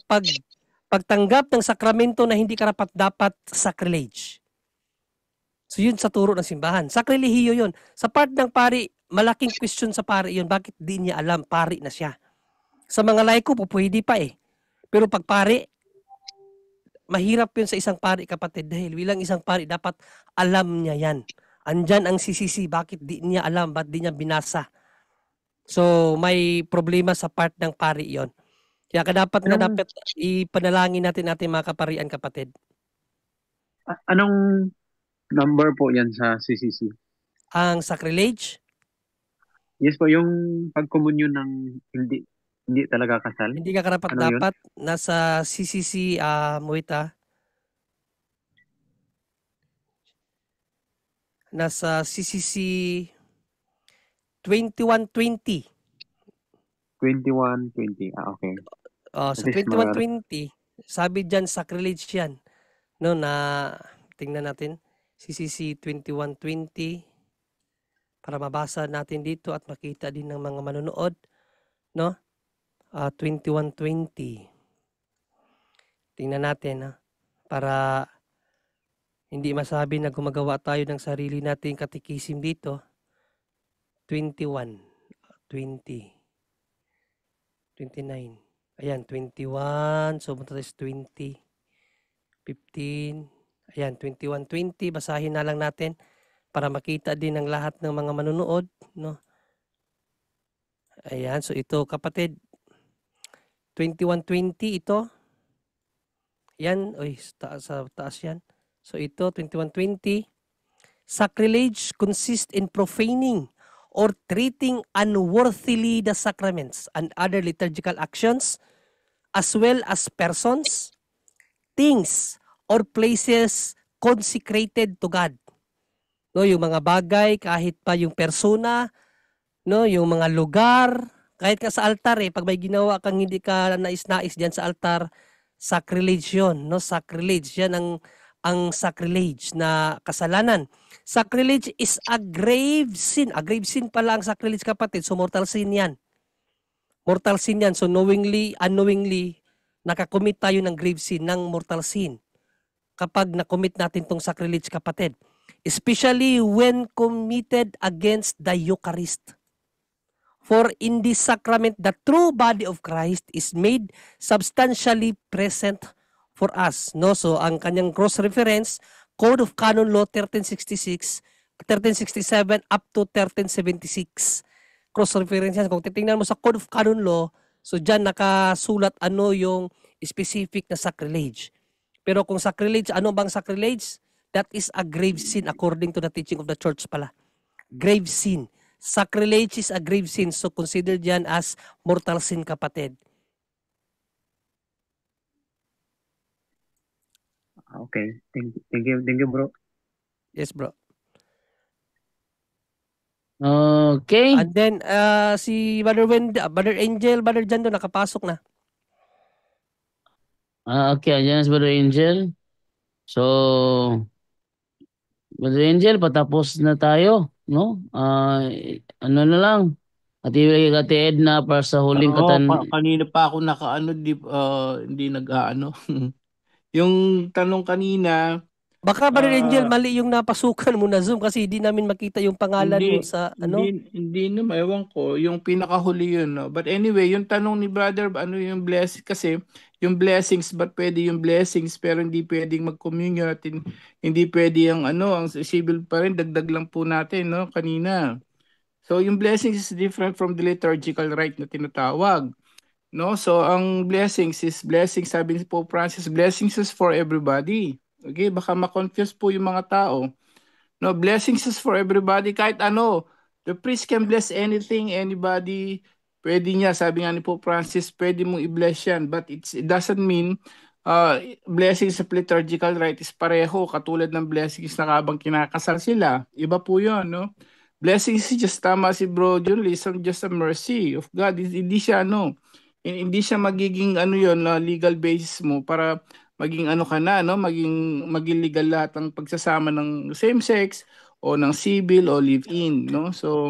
pagtanggap ng sakramento na hindi karapat-dapat, sacrilege. So yun sa turo ng simbahan. Sakrilihiyo yun. Sa part ng pari, malaking question sa pari yun. Bakit di niya alam? Pari na siya. Sa mga laiko po, pwede pa eh. Pero pag pari, mahirap yun sa isang pari, kapatid. Dahil bilang isang pari, dapat alam niya yan. Andyan ang sisisi. Bakit di niya alam? Ba't di niya binasa? So may problema sa part ng pari yon. Kaya dapat ipanalangin natin mga kaparian, kapatid. Anong number po yan sa CCC? Ang sacrilege? Yes po, yung pagkomunyon ng hindi talaga kasal. Hindi ka karapat-dapat. Nasa CCC, nasa CCC 2120. 2120. Okay. Sa 2120, sabi diyan sacrilege yan. No, na tingnan natin CCC 2120 para mabasa natin dito at makita din ng mga manonood, no? 2120. Tingnan natin para hindi masabi na gumagawa tayo ng sarili nating katikisim dito. 21, 20, 29. Ayan, 21. So, punta tayo sa 20, 15. Ayan, 21, 20. Basahin na lang natin para makita din ng lahat ng mga manunood. No? Ayan, so ito kapatid. 21:20 ito. Yan, sa taas yan. So ito, 21:20. Sacrilege consists in profaning or treating unworthily the sacraments and other liturgical actions, as well as persons, things, or places consecrated to God. No, yung mga bagay, kahit pa yung persona, no, yung mga lugar, kahit ka sa altar pag may ginawa kang hindi ka nais-nais diyan sa altar, sacrilege yun, no? Sacrilege yan ang sacrilege na kasalanan. Sacrilege is a grave sin. A grave sin pala ang sacrilege, kapatid. So mortal sin yan. Mortal sin yan. So knowingly, unknowingly, nakakommit tayo ng grave sin, ng mortal sin. Kapag nakommit natin tong sacrilege, kapatid. Especially when committed against the Eucharist. For in this sacrament, the true body of Christ is made substantially present for us. No? So ang kanyang cross reference, Code of Canon Law 1367 up to 1376. Cross reference yan. Kung titingnan mo sa Code of Canon Law, so dyan nakasulat ano yung specific na sacrilege. Pero kung sacrilege, ano bang sacrilege? That is a grave sin according to the teaching of the church pala. Grave sin. Sacrilege is a grave sin. So consider yan as mortal sin, kapatid. Okay. Thank you, bro. Yes, bro. Okay. And then, si Brother Angel, Brother Jando, nakapasok na. Okay, ayan si Brother Angel. So, Brother Angel, patapos na tayo, no? Ano na lang, at ibigay ka Ate Edna para sa huling kanina pa ako nakaano, hindi nag-aano. Yung tanong kanina, baka Brother Angel, mali yung napasukan mo na Zoom kasi hindi namin makita yung pangalan mo sa ano. Hindi naman, ewan ko, yung pinakahuli yun. No? But anyway, yung tanong ni brother, ano yung blessing, kasi yung blessings, ba't pwede yung blessings pero hindi pwedeng mag-communion at hindi pwede yung ang civil pa rin, dagdag lang po natin, no, kanina. So yung blessings is different from the liturgical rite na tinatawag. No, so ang blessings, sabi ni Pope Francis, blessings is for everybody. Okay, baka ma-confuse po yung mga tao. No, blessings is for everybody, kahit ano. The priest can bless anything, anybody. Pwede niya, sabi nga ni Pope Francis, pwede mong i-bless yan. But it doesn't mean blessings of liturgical rite is pareho, katulad ng blessings na habang kinakasal sila. Iba po yun, no? Blessings is just, tama si Bro John Lee, just a mercy of God. Hindi siya hindi siya magiging legal basis mo para maging ka na, no, maging legal lahat ng pagsasama ng same sex o ng civil o live-in, no. So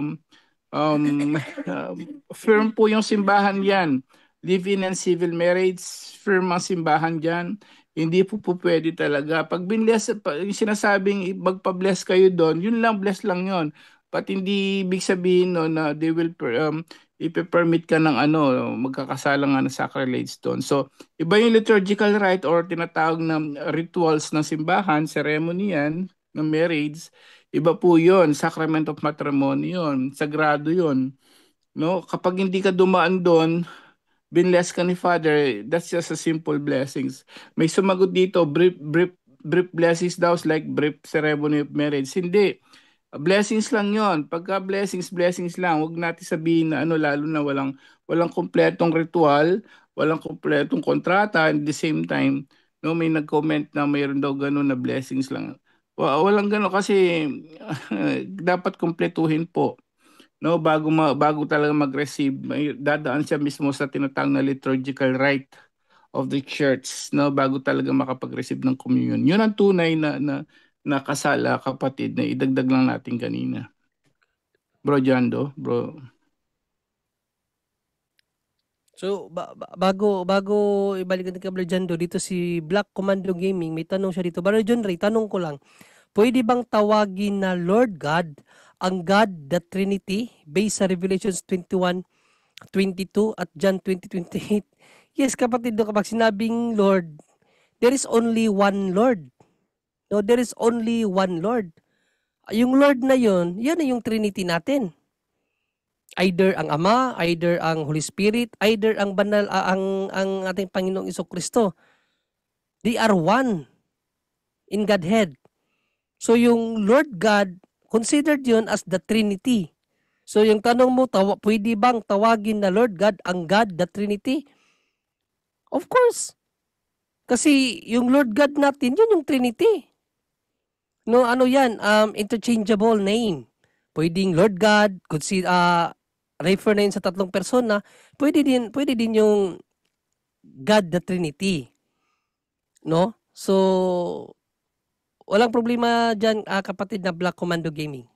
firm po yung simbahan yan. Live-in and civil marriage, firm ang simbahan diyan. Hindi po pwede talaga pag binless, yung sinasabing magpa-bless kayo doon, yun lang, bless lang yon. But hindi ibig sabihin na they will ipe-permit ka ng magkakasala nga ng sacrilege doon. So, iba yung liturgical rite or tinatawag na rituals ng simbahan, ceremony yan, ng marriage. Iba po yun, sacrament of matrimony yun, sagrado yun. No? Kapag hindi ka dumaan doon, binless ka ni Father, that's just a simple blessings. May sumagot dito, brief blessings daw like brief ceremony of marriage. Hindi. Blessings lang yon. Pagka blessings lang. Huwag natin sabihin na lalo na walang kompletong ritual, walang kompletong kontrata, at the same time, no, may nag-comment na mayroon daw ganun na blessings lang. Walang ganun kasi dapat kumpletuhin po. No, bago talaga mag-receive, dadaan siya mismo sa tinatawag na liturgical rite of the church, no, bago talaga makapag-receive ng communion. Yun ang tunay na kasala, kapatid, na idagdag lang natin kanina. Bro Jando, bro. So, bago ibalik natin kay Brother Jando, dito si Black Commando Gaming, may tanong siya dito. Brother John Ray, tanong ko lang, pwede bang tawagin na Lord God ang God, the Trinity, based sa Revelations 21:22 at John 20:28? Yes, kapatid, kapag sinabing Lord, there is only one Lord. No, there is only one Lord. Yung Lord na yon, yan na yung Trinity natin. Either ang Ama, either ang Holy Spirit, either ang banal ang ating Panginoong Jesucristo. They are one in Godhead. So yung Lord God, considered yon as the Trinity. So yung tanong mo, pwede bang tawagin na Lord God ang God, the Trinity? Of course. Kasi yung Lord God natin, yun yung Trinity. No, ano yan? Interchangeable name. Pwedeng Lord God, could see, refer na yun sa tatlong persona. Pwede din yung God, the Trinity. No? So, walang problema dyan, kapatid na Black Commando Gaming.